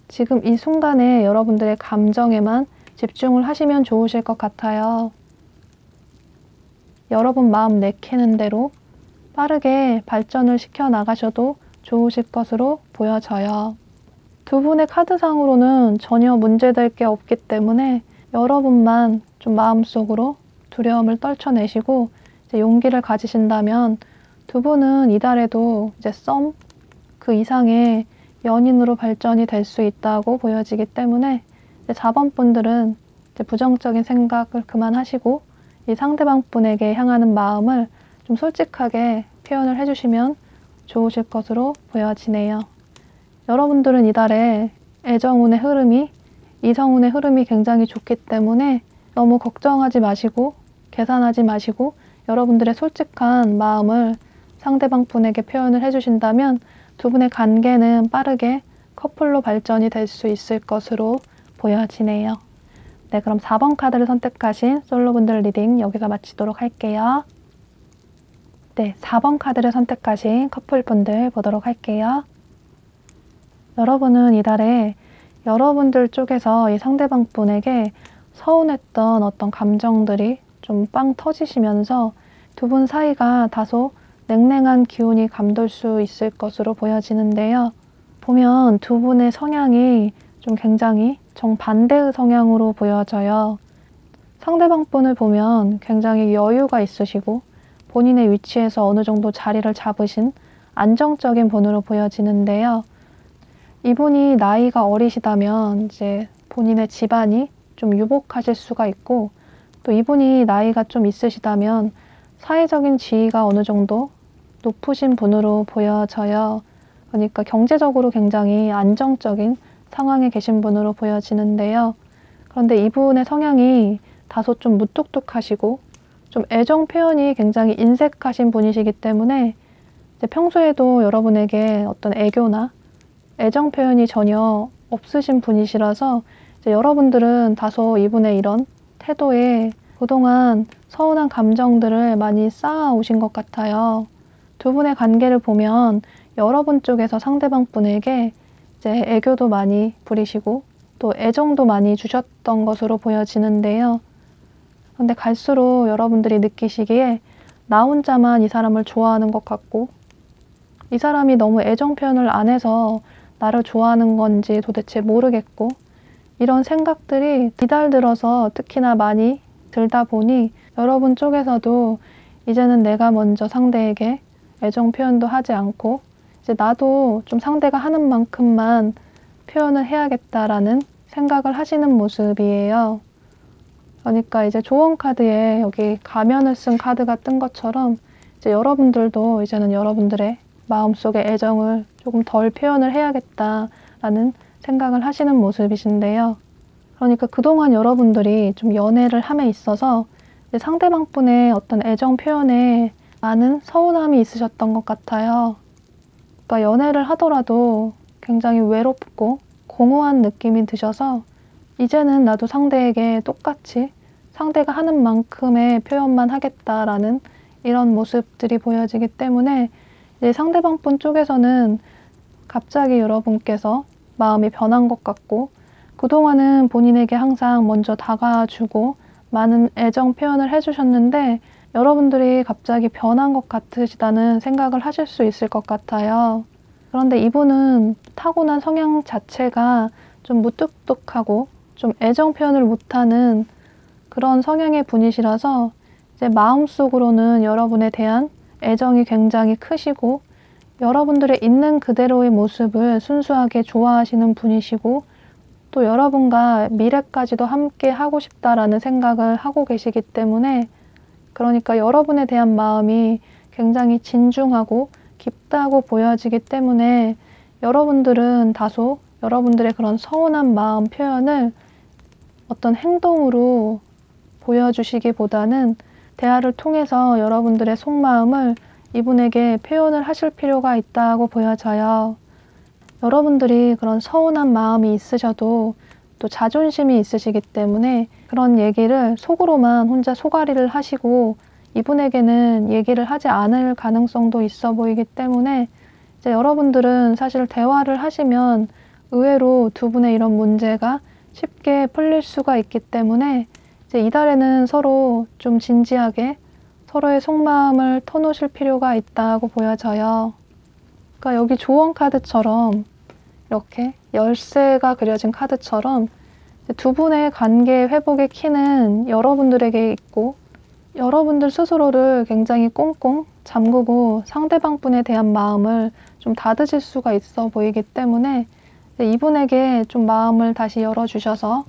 지금 이 순간에 여러분들의 감정에만 집중을 하시면 좋으실 것 같아요. 여러분 마음 내키는 대로 빠르게 발전을 시켜 나가셔도 좋으실 것으로 보여져요. 두 분의 카드상으로는 전혀 문제될 게 없기 때문에 여러분만 좀 마음속으로 두려움을 떨쳐내시고 이제 용기를 가지신다면 두 분은 이달에도 이제 썸 그 이상의 연인으로 발전이 될 수 있다고 보여지기 때문에 이제 4번 분들은 이제 부정적인 생각을 그만하시고 이 상대방 분에게 향하는 마음을 좀 솔직하게 표현을 해주시면 좋으실 것으로 보여지네요. 여러분들은 이달에 애정운의 흐름이, 이성운의 흐름이 굉장히 좋기 때문에 너무 걱정하지 마시고 계산하지 마시고 여러분들의 솔직한 마음을 상대방 분에게 표현을 해주신다면 두 분의 관계는 빠르게 커플로 발전이 될 수 있을 것으로 보여지네요. 네, 그럼 4번 카드를 선택하신 솔로분들 리딩 여기서 마치도록 할게요. 네, 4번 카드를 선택하신 커플분들 보도록 할게요. 여러분은 이달에 여러분들 쪽에서 이 상대방 분에게 서운했던 어떤 감정들이 좀 빵 터지시면서 두 분 사이가 다소 냉랭한 기운이 감돌 수 있을 것으로 보여지는데요. 보면 두 분의 성향이 좀 굉장히 정반대의 성향으로 보여져요. 상대방 분을 보면 굉장히 여유가 있으시고 본인의 위치에서 어느 정도 자리를 잡으신 안정적인 분으로 보여지는데요. 이분이 나이가 어리시다면 이제 본인의 집안이 좀 유복하실 수가 있고, 또 이분이 나이가 좀 있으시다면 사회적인 지위가 어느 정도 높으신 분으로 보여져요. 그러니까 경제적으로 굉장히 안정적인 상황에 계신 분으로 보여지는데요. 그런데 이분의 성향이 다소 좀 무뚝뚝하시고 좀 애정 표현이 굉장히 인색하신 분이시기 때문에 이제 평소에도 여러분에게 어떤 애교나 애정 표현이 전혀 없으신 분이시라서 이제 여러분들은 다소 이분의 이런 태도에 그동안 서운한 감정들을 많이 쌓아오신 것 같아요. 두 분의 관계를 보면 여러분 쪽에서 상대방 분에게 이제 애교도 많이 부리시고 또 애정도 많이 주셨던 것으로 보여지는데요. 근데 갈수록 여러분들이 느끼시기에 나 혼자만 이 사람을 좋아하는 것 같고, 이 사람이 너무 애정 표현을 안 해서 나를 좋아하는 건지 도대체 모르겠고, 이런 생각들이 이달 들어서 특히나 많이 들다 보니 여러분 쪽에서도 이제는 내가 먼저 상대에게 애정 표현도 하지 않고 이제 나도 좀 상대가 하는 만큼만 표현을 해야겠다라는 생각을 하시는 모습이에요. 그러니까 이제 조언 카드에 여기 가면을 쓴 카드가 뜬 것처럼 이제 여러분들도 이제는 여러분들의 마음속의 애정을 조금 덜 표현을 해야겠다라는 생각을 하시는 모습이신데요. 그러니까 그동안 여러분들이 좀 연애를 함에 있어서 이제 상대방 분의 어떤 애정 표현에 많은 서운함이 있으셨던 것 같아요. 그러니까 연애를 하더라도 굉장히 외롭고 공허한 느낌이 드셔서 이제는 나도 상대에게 똑같이 상대가 하는 만큼의 표현만 하겠다라는 이런 모습들이 보여지기 때문에 이제 상대방 분 쪽에서는 갑자기 여러분께서 마음이 변한 것 같고, 그동안은 본인에게 항상 먼저 다가와주고 많은 애정 표현을 해주셨는데 여러분들이 갑자기 변한 것 같으시다는 생각을 하실 수 있을 것 같아요. 그런데 이분은 타고난 성향 자체가 좀 무뚝뚝하고 좀 애정 표현을 못하는 그런 성향의 분이시라서 이제 마음속으로는 여러분에 대한 애정이 굉장히 크시고 여러분들의 있는 그대로의 모습을 순수하게 좋아하시는 분이시고 또 여러분과 미래까지도 함께 하고 싶다라는 생각을 하고 계시기 때문에, 그러니까 여러분에 대한 마음이 굉장히 진중하고 깊다고 보여지기 때문에 여러분들은 다소 여러분들의 그런 서운한 마음 표현을 어떤 행동으로 보여주시기보다는 대화를 통해서 여러분들의 속마음을 이분에게 표현을 하실 필요가 있다고 보여져요. 여러분들이 그런 서운한 마음이 있으셔도 또 자존심이 있으시기 때문에 그런 얘기를 속으로만 혼자 소가리를 하시고 이분에게는 얘기를 하지 않을 가능성도 있어 보이기 때문에 이제 여러분들은 사실 대화를 하시면 의외로 두 분의 이런 문제가 쉽게 풀릴 수가 있기 때문에 이제 이달에는 서로 좀 진지하게 서로의 속마음을 터놓으실 필요가 있다고 보여져요. 그러니까 여기 조언 카드처럼 이렇게 열쇠가 그려진 카드처럼 두 분의 관계 회복의 키는 여러분들에게 있고 여러분들 스스로를 굉장히 꽁꽁 잠그고 상대방 분에 대한 마음을 좀 닫으실 수가 있어 보이기 때문에 이분에게 좀 마음을 다시 열어주셔서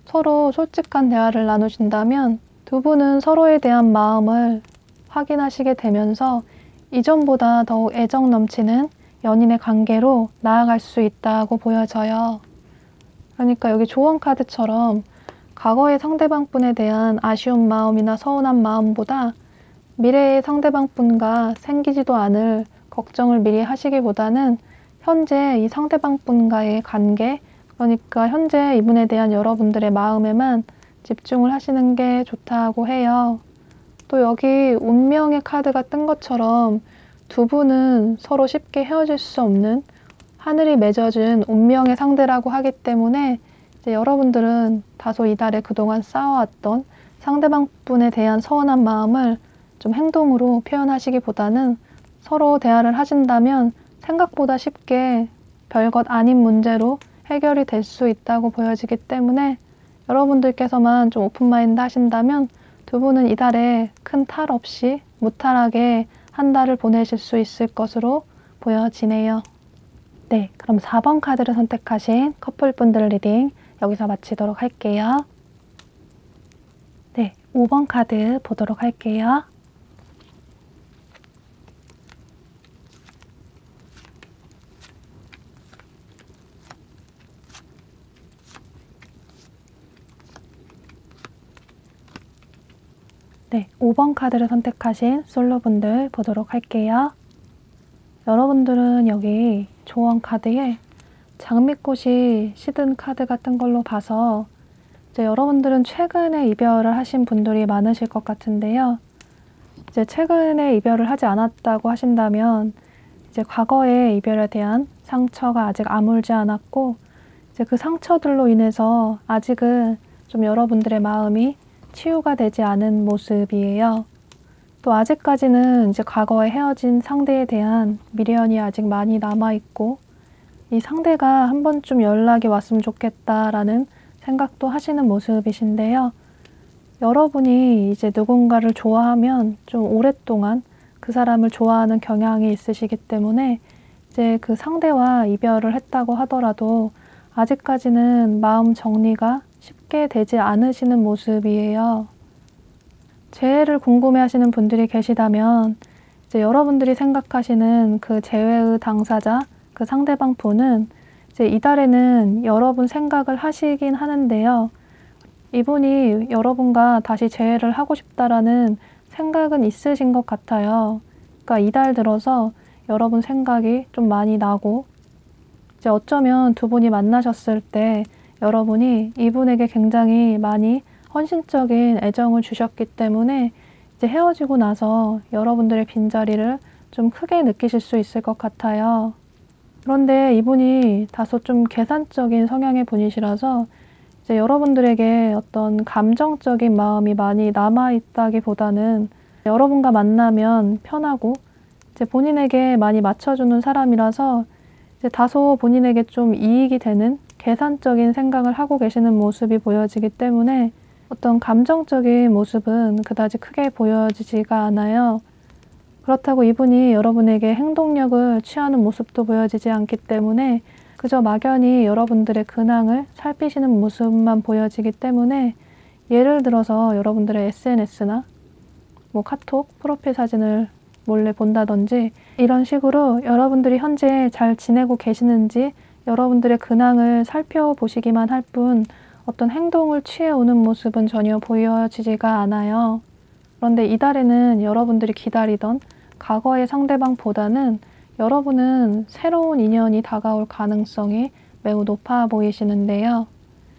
서로 솔직한 대화를 나누신다면 두 분은 서로에 대한 마음을 확인하시게 되면서 이전보다 더욱 애정 넘치는 연인의 관계로 나아갈 수 있다고 보여져요. 그러니까 여기 조언 카드처럼 과거의 상대방 분에 대한 아쉬운 마음이나 서운한 마음보다 미래의 상대방 분과 생기지도 않을 걱정을 미리 하시기보다는 현재 이 상대방 분과의 관계, 그러니까 현재 이분에 대한 여러분들의 마음에만 집중을 하시는 게 좋다고 해요. 또 여기 운명의 카드가 뜬 것처럼 두 분은 서로 쉽게 헤어질 수 없는 하늘이 맺어준 운명의 상대라고 하기 때문에 이제 여러분들은 다소 이달에 그동안 쌓아왔던 상대방 분에 대한 서운한 마음을 좀 행동으로 표현하시기보다는 서로 대화를 하신다면 생각보다 쉽게 별것 아닌 문제로 해결이 될 수 있다고 보여지기 때문에 여러분들께서만 좀 오픈마인드 하신다면 두 분은 이달에 큰 탈 없이 무탈하게 한 달을 보내실 수 있을 것으로 보여지네요. 네, 그럼 4번 카드를 선택하신 커플분들 리딩 여기서 마치도록 할게요. 네, 5번 카드 보도록 할게요. 네, 5번 카드를 선택하신 솔로분들 보도록 할게요. 여러분들은 여기 조언 카드에 장미꽃이 시든 카드 같은 걸로 봐서 이제 여러분들은 최근에 이별을 하신 분들이 많으실 것 같은데요. 이제 최근에 이별을 하지 않았다고 하신다면 이제 과거의 이별에 대한 상처가 아직 아물지 않았고 이제 그 상처들로 인해서 아직은 좀 여러분들의 마음이 치유가 되지 않은 모습이에요. 또 아직까지는 이제 과거에 헤어진 상대에 대한 미련이 아직 많이 남아있고, 이 상대가 한 번쯤 연락이 왔으면 좋겠다라는 생각도 하시는 모습이신데요. 여러분이 이제 누군가를 좋아하면 좀 오랫동안 그 사람을 좋아하는 경향이 있으시기 때문에 이제 그 상대와 이별을 했다고 하더라도 아직까지는 마음 정리가 쉽게 되지 않으시는 모습이에요. 재회를 궁금해 하시는 분들이 계시다면 이제 여러분들이 생각하시는 그 재회의 당사자, 그 상대방 분은 이제 이달에는 여러분 생각을 하시긴 하는데요. 이분이 여러분과 다시 재회를 하고 싶다라는 생각은 있으신 것 같아요. 그러니까 이달 들어서 여러분 생각이 좀 많이 나고, 이제 어쩌면 두 분이 만나셨을 때 여러분이 이분에게 굉장히 많이 헌신적인 애정을 주셨기 때문에 이제 헤어지고 나서 여러분들의 빈자리를 좀 크게 느끼실 수 있을 것 같아요. 그런데 이분이 다소 좀 계산적인 성향의 분이시라서 이제 여러분들에게 어떤 감정적인 마음이 많이 남아있다기보다는 여러분과 만나면 편하고 이제 본인에게 많이 맞춰주는 사람이라서 이제 다소 본인에게 좀 이익이 되는 계산적인 생각을 하고 계시는 모습이 보여지기 때문에 어떤 감정적인 모습은 그다지 크게 보여지지가 않아요. 그렇다고 이분이 여러분에게 행동력을 취하는 모습도 보여지지 않기 때문에 그저 막연히 여러분들의 근황을 살피시는 모습만 보여지기 때문에, 예를 들어서 여러분들의 SNS나 뭐 카톡 프로필 사진을 몰래 본다든지 이런 식으로 여러분들이 현재 잘 지내고 계시는지 여러분들의 근황을 살펴보시기만 할 뿐 어떤 행동을 취해오는 모습은 전혀 보여지지가 않아요. 그런데 이달에는 여러분들이 기다리던 과거의 상대방보다는 여러분은 새로운 인연이 다가올 가능성이 매우 높아 보이시는데요.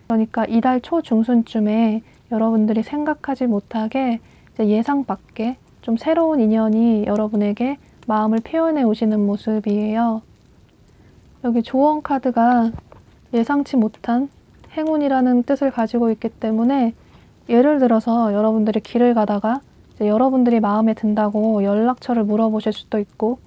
그러니까 이달 초중순쯤에 여러분들이 생각하지 못하게 이제 예상 밖에 좀 새로운 인연이 여러분에게 마음을 표현해 오시는 모습이에요. 여기 조언 카드가 예상치 못한 행운이라는 뜻을 가지고 있기 때문에, 예를 들어서 여러분들이 길을 가다가 이제 여러분들이 마음에 든다고 연락처를 물어보실 수도 있고,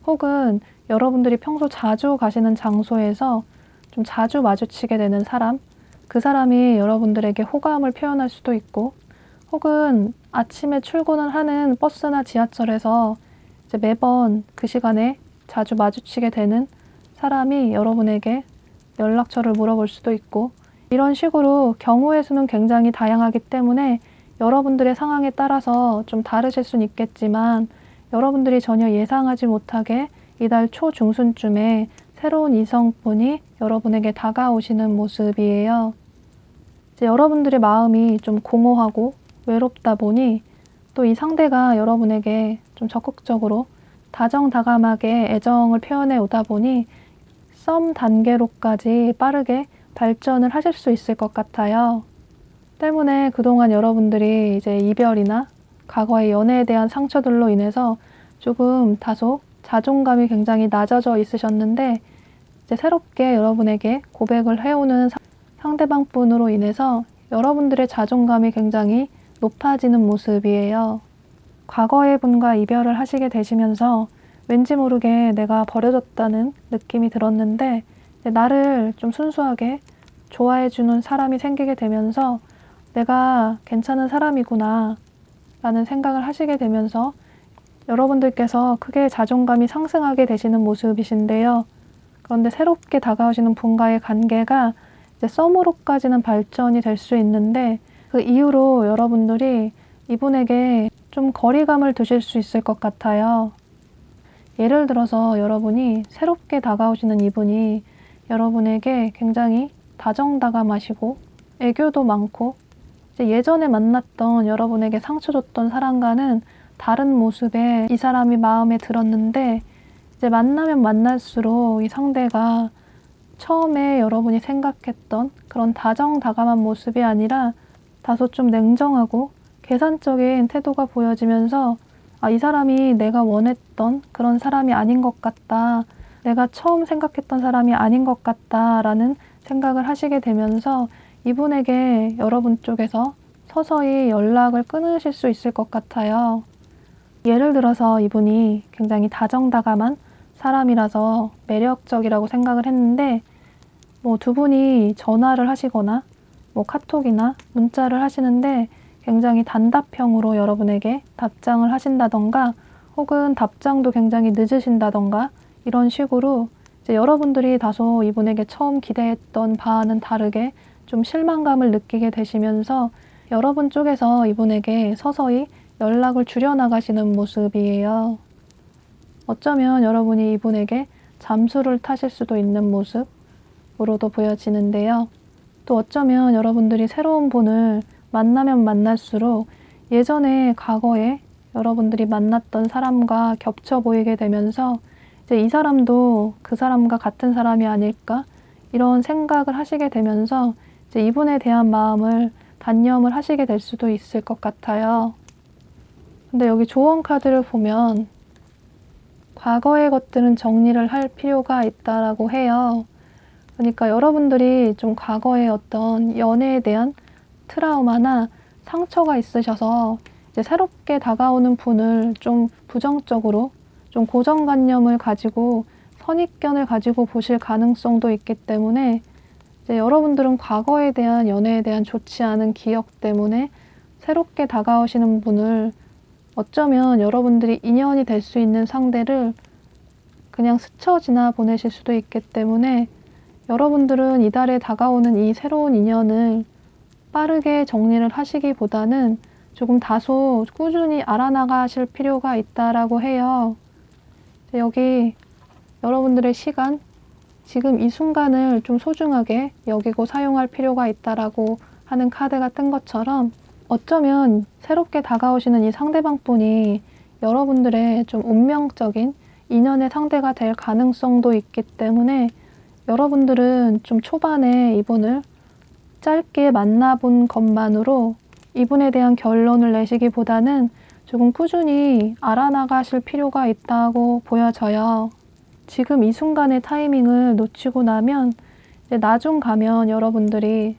혹은 여러분들이 평소 자주 가시는 장소에서 좀 자주 마주치게 되는 사람, 그 사람이 여러분들에게 호감을 표현할 수도 있고, 혹은 아침에 출근을 하는 버스나 지하철에서 이제 매번 그 시간에 자주 마주치게 되는 사람이 여러분에게 연락처를 물어볼 수도 있고, 이런 식으로 경우의 수는 굉장히 다양하기 때문에 여러분들의 상황에 따라서 좀 다르실 수는 있겠지만, 여러분들이 전혀 예상하지 못하게 이달 초중순쯤에 새로운 이성분이 여러분에게 다가오시는 모습이에요. 이제 여러분들의 마음이 좀 공허하고 외롭다 보니 또 이 상대가 여러분에게 좀 적극적으로 다정다감하게 애정을 표현해 오다 보니 썸 단계로까지 빠르게 발전을 하실 수 있을 것 같아요. 때문에 그동안 여러분들이 이제 이별이나 과거의 연애에 대한 상처들로 인해서 조금 다소 자존감이 굉장히 낮아져 있으셨는데, 이제 새롭게 여러분에게 고백을 해오는 상대방 분으로 인해서 여러분들의 자존감이 굉장히 높아지는 모습이에요. 과거의 분과 이별을 하시게 되시면서 왠지 모르게 내가 버려졌다는 느낌이 들었는데, 나를 좀 순수하게 좋아해주는 사람이 생기게 되면서 내가 괜찮은 사람이구나 라는 생각을 하시게 되면서 여러분들께서 크게 자존감이 상승하게 되시는 모습이신데요. 그런데 새롭게 다가오시는 분과의 관계가 이제 썸으로까지는 발전이 될 수 있는데, 그 이후로 여러분들이 이분에게 좀 거리감을 두실 수 있을 것 같아요. 예를 들어서 여러분이 새롭게 다가오시는 이분이 여러분에게 굉장히 다정다감하시고 애교도 많고 이제 예전에 만났던 여러분에게 상처 줬던 사람과는 다른 모습의 이 사람이 마음에 들었는데, 이제 만나면 만날수록 이 상대가 처음에 여러분이 생각했던 그런 다정다감한 모습이 아니라 다소 좀 냉정하고 계산적인 태도가 보여지면서, 아, 이 사람이 내가 원했던 그런 사람이 아닌 것 같다, 내가 처음 생각했던 사람이 아닌 것 같다라는 생각을 하시게 되면서 이분에게 여러분 쪽에서 서서히 연락을 끊으실 수 있을 것 같아요. 예를 들어서 이분이 굉장히 다정다감한 사람이라서 매력적이라고 생각을 했는데 뭐 두 분이 전화를 하시거나 뭐 카톡이나 문자를 하시는데 굉장히 단답형으로 여러분에게 답장을 하신다던가 혹은 답장도 굉장히 늦으신다던가 이런 식으로 이제 여러분들이 다소 이분에게 처음 기대했던 바와는 다르게 좀 실망감을 느끼게 되시면서 여러분 쪽에서 이분에게 서서히 연락을 줄여나가시는 모습이에요. 어쩌면 여러분이 이분에게 잠수를 타실 수도 있는 모습으로도 보여지는데요. 또 어쩌면 여러분들이 새로운 분을 만나면 만날수록 예전에 과거에 여러분들이 만났던 사람과 겹쳐 보이게 되면서 이제 이 사람도 그 사람과 같은 사람이 아닐까 이런 생각을 하시게 되면서 이제 이분에 대한 마음을 단념을 하시게 될 수도 있을 것 같아요. 근데 여기 조언 카드를 보면 과거의 것들은 정리를 할 필요가 있다라고 해요. 그러니까 여러분들이 좀 과거의 어떤 연애에 대한 트라우마나 상처가 있으셔서 이제 새롭게 다가오는 분을 좀 부정적으로 좀 고정관념을 가지고 선입견을 가지고 보실 가능성도 있기 때문에 이제 여러분들은 과거에 대한 연애에 대한 좋지 않은 기억 때문에 새롭게 다가오시는 분을 어쩌면 여러분들이 인연이 될 수 있는 상대를 그냥 스쳐 지나 보내실 수도 있기 때문에 여러분들은 이달에 다가오는 이 새로운 인연을 빠르게 정리를 하시기보다는 조금 다소 꾸준히 알아나가실 필요가 있다라고 해요. 여기 여러분들의 시간, 지금 이 순간을 좀 소중하게 여기고 사용할 필요가 있다라고 하는 카드가 뜬 것처럼 어쩌면 새롭게 다가오시는 이 상대방분이 여러분들의 좀 운명적인 인연의 상대가 될 가능성도 있기 때문에 여러분들은 좀 초반에 이분을 짧게 만나본 것만으로 이분에 대한 결론을 내시기보다는 조금 꾸준히 알아나가실 필요가 있다고 보여져요. 지금 이 순간의 타이밍을 놓치고 나면 이제 나중 가면 여러분들이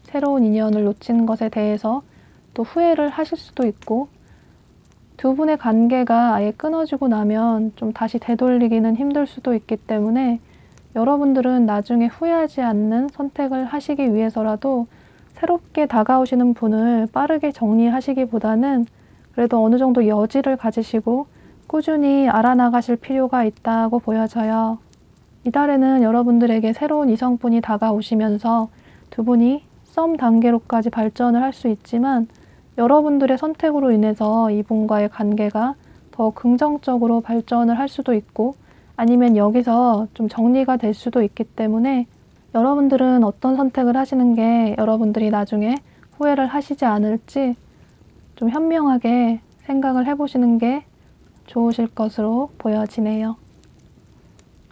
새로운 인연을 놓친 것에 대해서 또 후회를 하실 수도 있고 두 분의 관계가 아예 끊어지고 나면 좀 다시 되돌리기는 힘들 수도 있기 때문에 여러분들은 나중에 후회하지 않는 선택을 하시기 위해서라도 새롭게 다가오시는 분을 빠르게 정리하시기보다는 그래도 어느 정도 여지를 가지시고 꾸준히 알아나가실 필요가 있다고 보여져요. 이달에는 여러분들에게 새로운 이성분이 다가오시면서 두 분이 썸 단계로까지 발전을 할 수 있지만 여러분들의 선택으로 인해서 이분과의 관계가 더 긍정적으로 발전을 할 수도 있고 아니면 여기서 좀 정리가 될 수도 있기 때문에 여러분들은 어떤 선택을 하시는 게 여러분들이 나중에 후회를 하시지 않을지 좀 현명하게 생각을 해보시는 게 좋으실 것으로 보여지네요.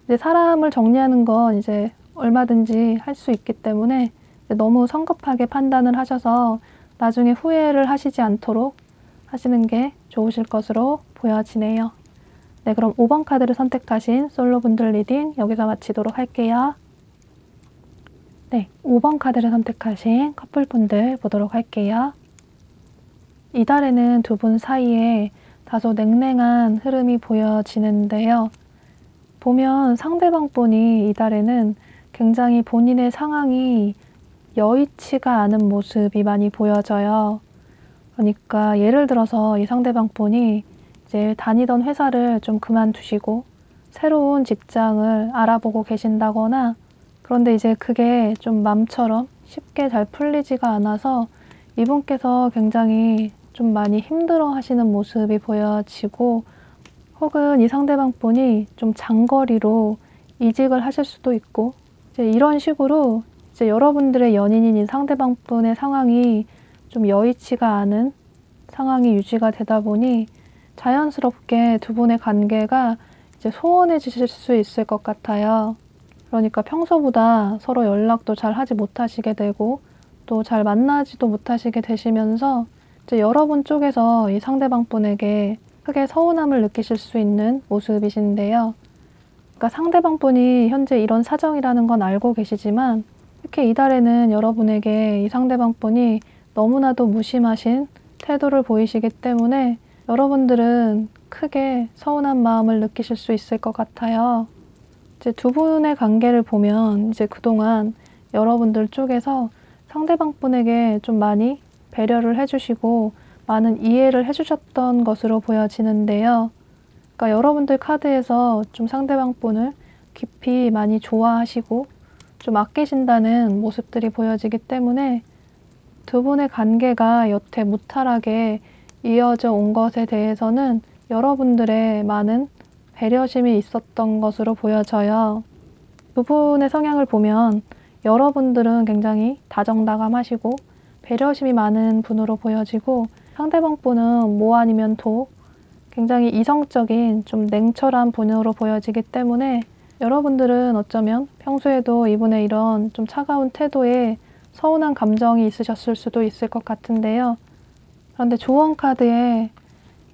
이제 사람을 정리하는 건 이제 얼마든지 할 수 있기 때문에 너무 성급하게 판단을 하셔서 나중에 후회를 하시지 않도록 하시는 게 좋으실 것으로 보여지네요. 네, 그럼 5번 카드를 선택하신 솔로분들 리딩 여기서 마치도록 할게요. 네, 5번 카드를 선택하신 커플분들 보도록 할게요. 이달에는 두 분 사이에 다소 냉랭한 흐름이 보여지는데요. 보면 상대방 분이 이달에는 굉장히 본인의 상황이 여의치가 않은 모습이 많이 보여져요. 그러니까 예를 들어서 이 상대방 분이 이제 다니던 회사를 좀 그만두시고 새로운 직장을 알아보고 계신다거나 그런데 이제 그게 좀 맘처럼 쉽게 잘 풀리지가 않아서 이분께서 굉장히 좀 많이 힘들어 하시는 모습이 보여지고 혹은 이 상대방 분이 좀 장거리로 이직을 하실 수도 있고 이제 이런 식으로 이제 여러분들의 연인인 이 상대방 분의 상황이 좀 여의치가 않은 상황이 유지가 되다 보니 자연스럽게 두 분의 관계가 이제 소원해지실 수 있을 것 같아요. 그러니까 평소보다 서로 연락도 잘 하지 못하시게 되고 또 잘 만나지도 못하시게 되시면서 이제 여러분 쪽에서 이 상대방 분에게 크게 서운함을 느끼실 수 있는 모습이신데요. 그러니까 상대방 분이 현재 이런 사정이라는 건 알고 계시지만 특히 이달에는 여러분에게 이 상대방 분이 너무나도 무심하신 태도를 보이시기 때문에 여러분들은 크게 서운한 마음을 느끼실 수 있을 것 같아요. 이제 두 분의 관계를 보면 이제 그동안 여러분들 쪽에서 상대방 분에게 좀 많이 배려를 해주시고 많은 이해를 해주셨던 것으로 보여지는데요. 그러니까 여러분들 카드에서 좀 상대방 분을 깊이 많이 좋아하시고 좀 아끼신다는 모습들이 보여지기 때문에 두 분의 관계가 여태 무탈하게 이어져 온 것에 대해서는 여러분들의 많은 배려심이 있었던 것으로 보여져요. 두 분의 성향을 보면 여러분들은 굉장히 다정다감하시고 배려심이 많은 분으로 보여지고 상대방 분은 모 아니면 도 굉장히 이성적인 좀 냉철한 분으로 보여지기 때문에 여러분들은 어쩌면 평소에도 이분의 이런 좀 차가운 태도에 서운한 감정이 있으셨을 수도 있을 것 같은데요. 그런데 조언 카드에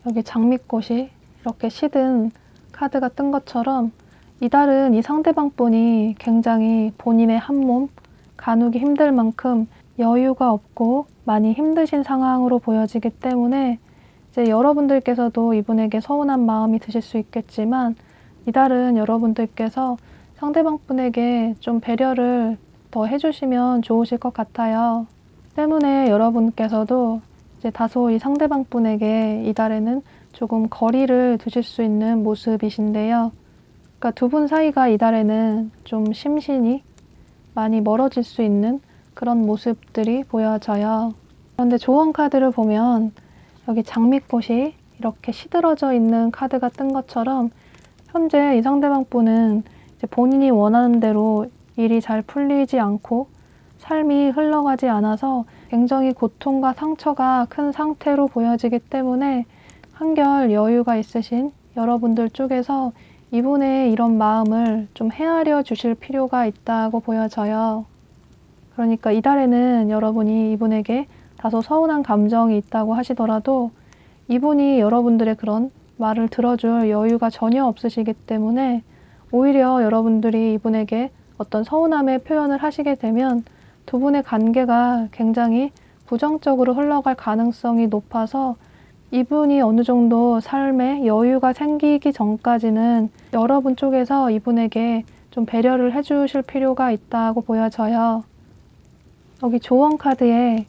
여기 장미꽃이 이렇게 시든 카드가 뜬 것처럼 이달은 이 상대방 분이 굉장히 본인의 한몸 가누기 힘들 만큼 여유가 없고 많이 힘드신 상황으로 보여지기 때문에 이제 여러분들께서도 이분에게 서운한 마음이 드실 수 있겠지만 이달은 여러분들께서 상대방 분에게 좀 배려를 더 해주시면 좋으실 것 같아요. 때문에 여러분께서도 이제 다소 이 상대방 분에게 이달에는 조금 거리를 두실 수 있는 모습이신데요. 그러니까 두 분 사이가 이달에는 좀 심신이 많이 멀어질 수 있는 그런 모습들이 보여져요. 그런데 조언 카드를 보면 여기 장미꽃이 이렇게 시들어져 있는 카드가 뜬 것처럼 현재 이 상대방 분은 이제 본인이 원하는 대로 일이 잘 풀리지 않고 삶이 흘러가지 않아서 굉장히 고통과 상처가 큰 상태로 보여지기 때문에 한결 여유가 있으신 여러분들 쪽에서 이분의 이런 마음을 좀 헤아려 주실 필요가 있다고 보여져요. 그러니까 이달에는 여러분이 이분에게 다소 서운한 감정이 있다고 하시더라도 이분이 여러분들의 그런 말을 들어줄 여유가 전혀 없으시기 때문에 오히려 여러분들이 이분에게 어떤 서운함의 표현을 하시게 되면 두 분의 관계가 굉장히 부정적으로 흘러갈 가능성이 높아서 이분이 어느 정도 삶에 여유가 생기기 전까지는 여러분 쪽에서 이분에게 좀 배려를 해주실 필요가 있다고 보여져요. 여기 조언 카드에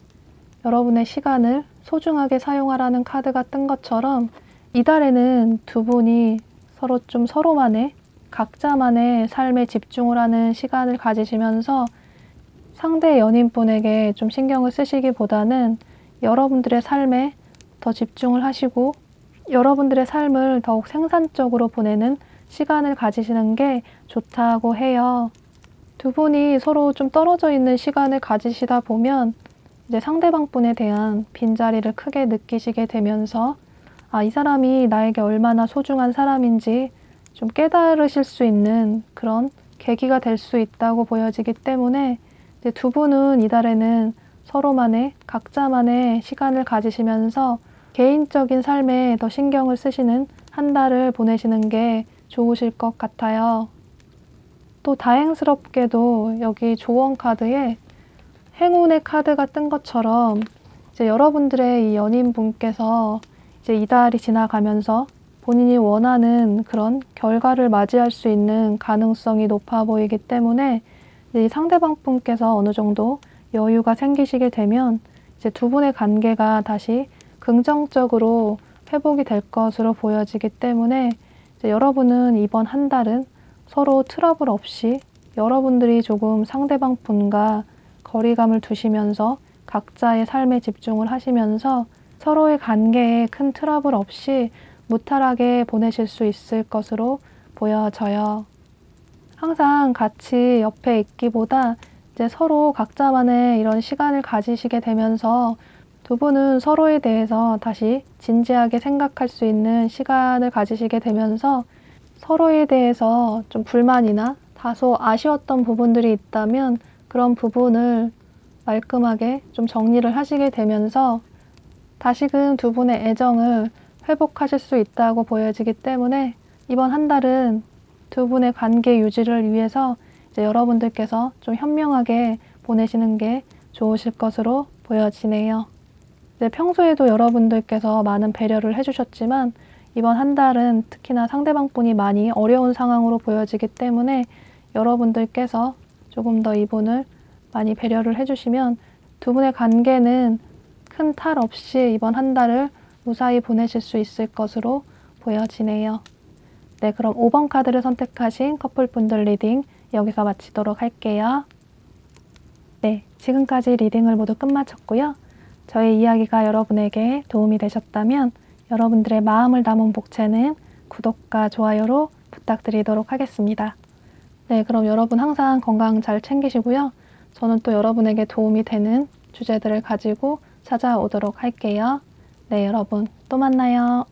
여러분의 시간을 소중하게 사용하라는 카드가 뜬 것처럼 이달에는 두 분이 서로 좀 서로만의 각자만의 삶에 집중을 하는 시간을 가지시면서 상대 연인분에게 좀 신경을 쓰시기보다는 여러분들의 삶에 더 집중을 하시고 여러분들의 삶을 더욱 생산적으로 보내는 시간을 가지시는 게 좋다고 해요. 두 분이 서로 좀 떨어져 있는 시간을 가지시다 보면 이제 상대방 분에 대한 빈자리를 크게 느끼시게 되면서 아, 이 사람이 나에게 얼마나 소중한 사람인지 좀 깨달으실 수 있는 그런 계기가 될 수 있다고 보여지기 때문에 이제 두 분은 이달에는 서로만의 각자만의 시간을 가지시면서 개인적인 삶에 더 신경을 쓰시는 한 달을 보내시는 게 좋으실 것 같아요. 또 다행스럽게도 여기 조언 카드에 행운의 카드가 뜬 것처럼 이제 여러분들의 이 연인분께서 이제 이달이 지나가면서 본인이 원하는 그런 결과를 맞이할 수 있는 가능성이 높아 보이기 때문에 이제 이 상대방 분께서 어느 정도 여유가 생기시게 되면 이제 두 분의 관계가 다시 긍정적으로 회복이 될 것으로 보여지기 때문에 이제 여러분은 이번 한 달은 서로 트러블 없이 여러분들이 조금 상대방 분과 거리감을 두시면서 각자의 삶에 집중을 하시면서 서로의 관계에 큰 트러블 없이 무탈하게 보내실 수 있을 것으로 보여져요. 항상 같이 옆에 있기보다 이제 서로 각자만의 이런 시간을 가지시게 되면서 두 분은 서로에 대해서 다시 진지하게 생각할 수 있는 시간을 가지시게 되면서 서로에 대해서 좀 불만이나 다소 아쉬웠던 부분들이 있다면 그런 부분을 말끔하게 좀 정리를 하시게 되면서 다시금 두 분의 애정을 회복하실 수 있다고 보여지기 때문에 이번 한 달은 두 분의 관계 유지를 위해서 이제 여러분들께서 좀 현명하게 보내시는 게 좋으실 것으로 보여지네요. 네, 평소에도 여러분들께서 많은 배려를 해주셨지만 이번 한 달은 특히나 상대방분이 많이 어려운 상황으로 보여지기 때문에 여러분들께서 조금 더 이분을 많이 배려를 해주시면 두 분의 관계는 큰 탈 없이 이번 한 달을 무사히 보내실 수 있을 것으로 보여지네요. 네, 그럼 5번 카드를 선택하신 커플분들 리딩 여기서 마치도록 할게요. 네, 지금까지 리딩을 모두 끝마쳤고요. 저의 이야기가 여러분에게 도움이 되셨다면 여러분들의 마음을 담은 복채는 구독과 좋아요로 부탁드리도록 하겠습니다. 네, 그럼 여러분 항상 건강 잘 챙기시고요. 저는 또 여러분에게 도움이 되는 주제들을 가지고 찾아오도록 할게요. 네, 여러분 또 만나요.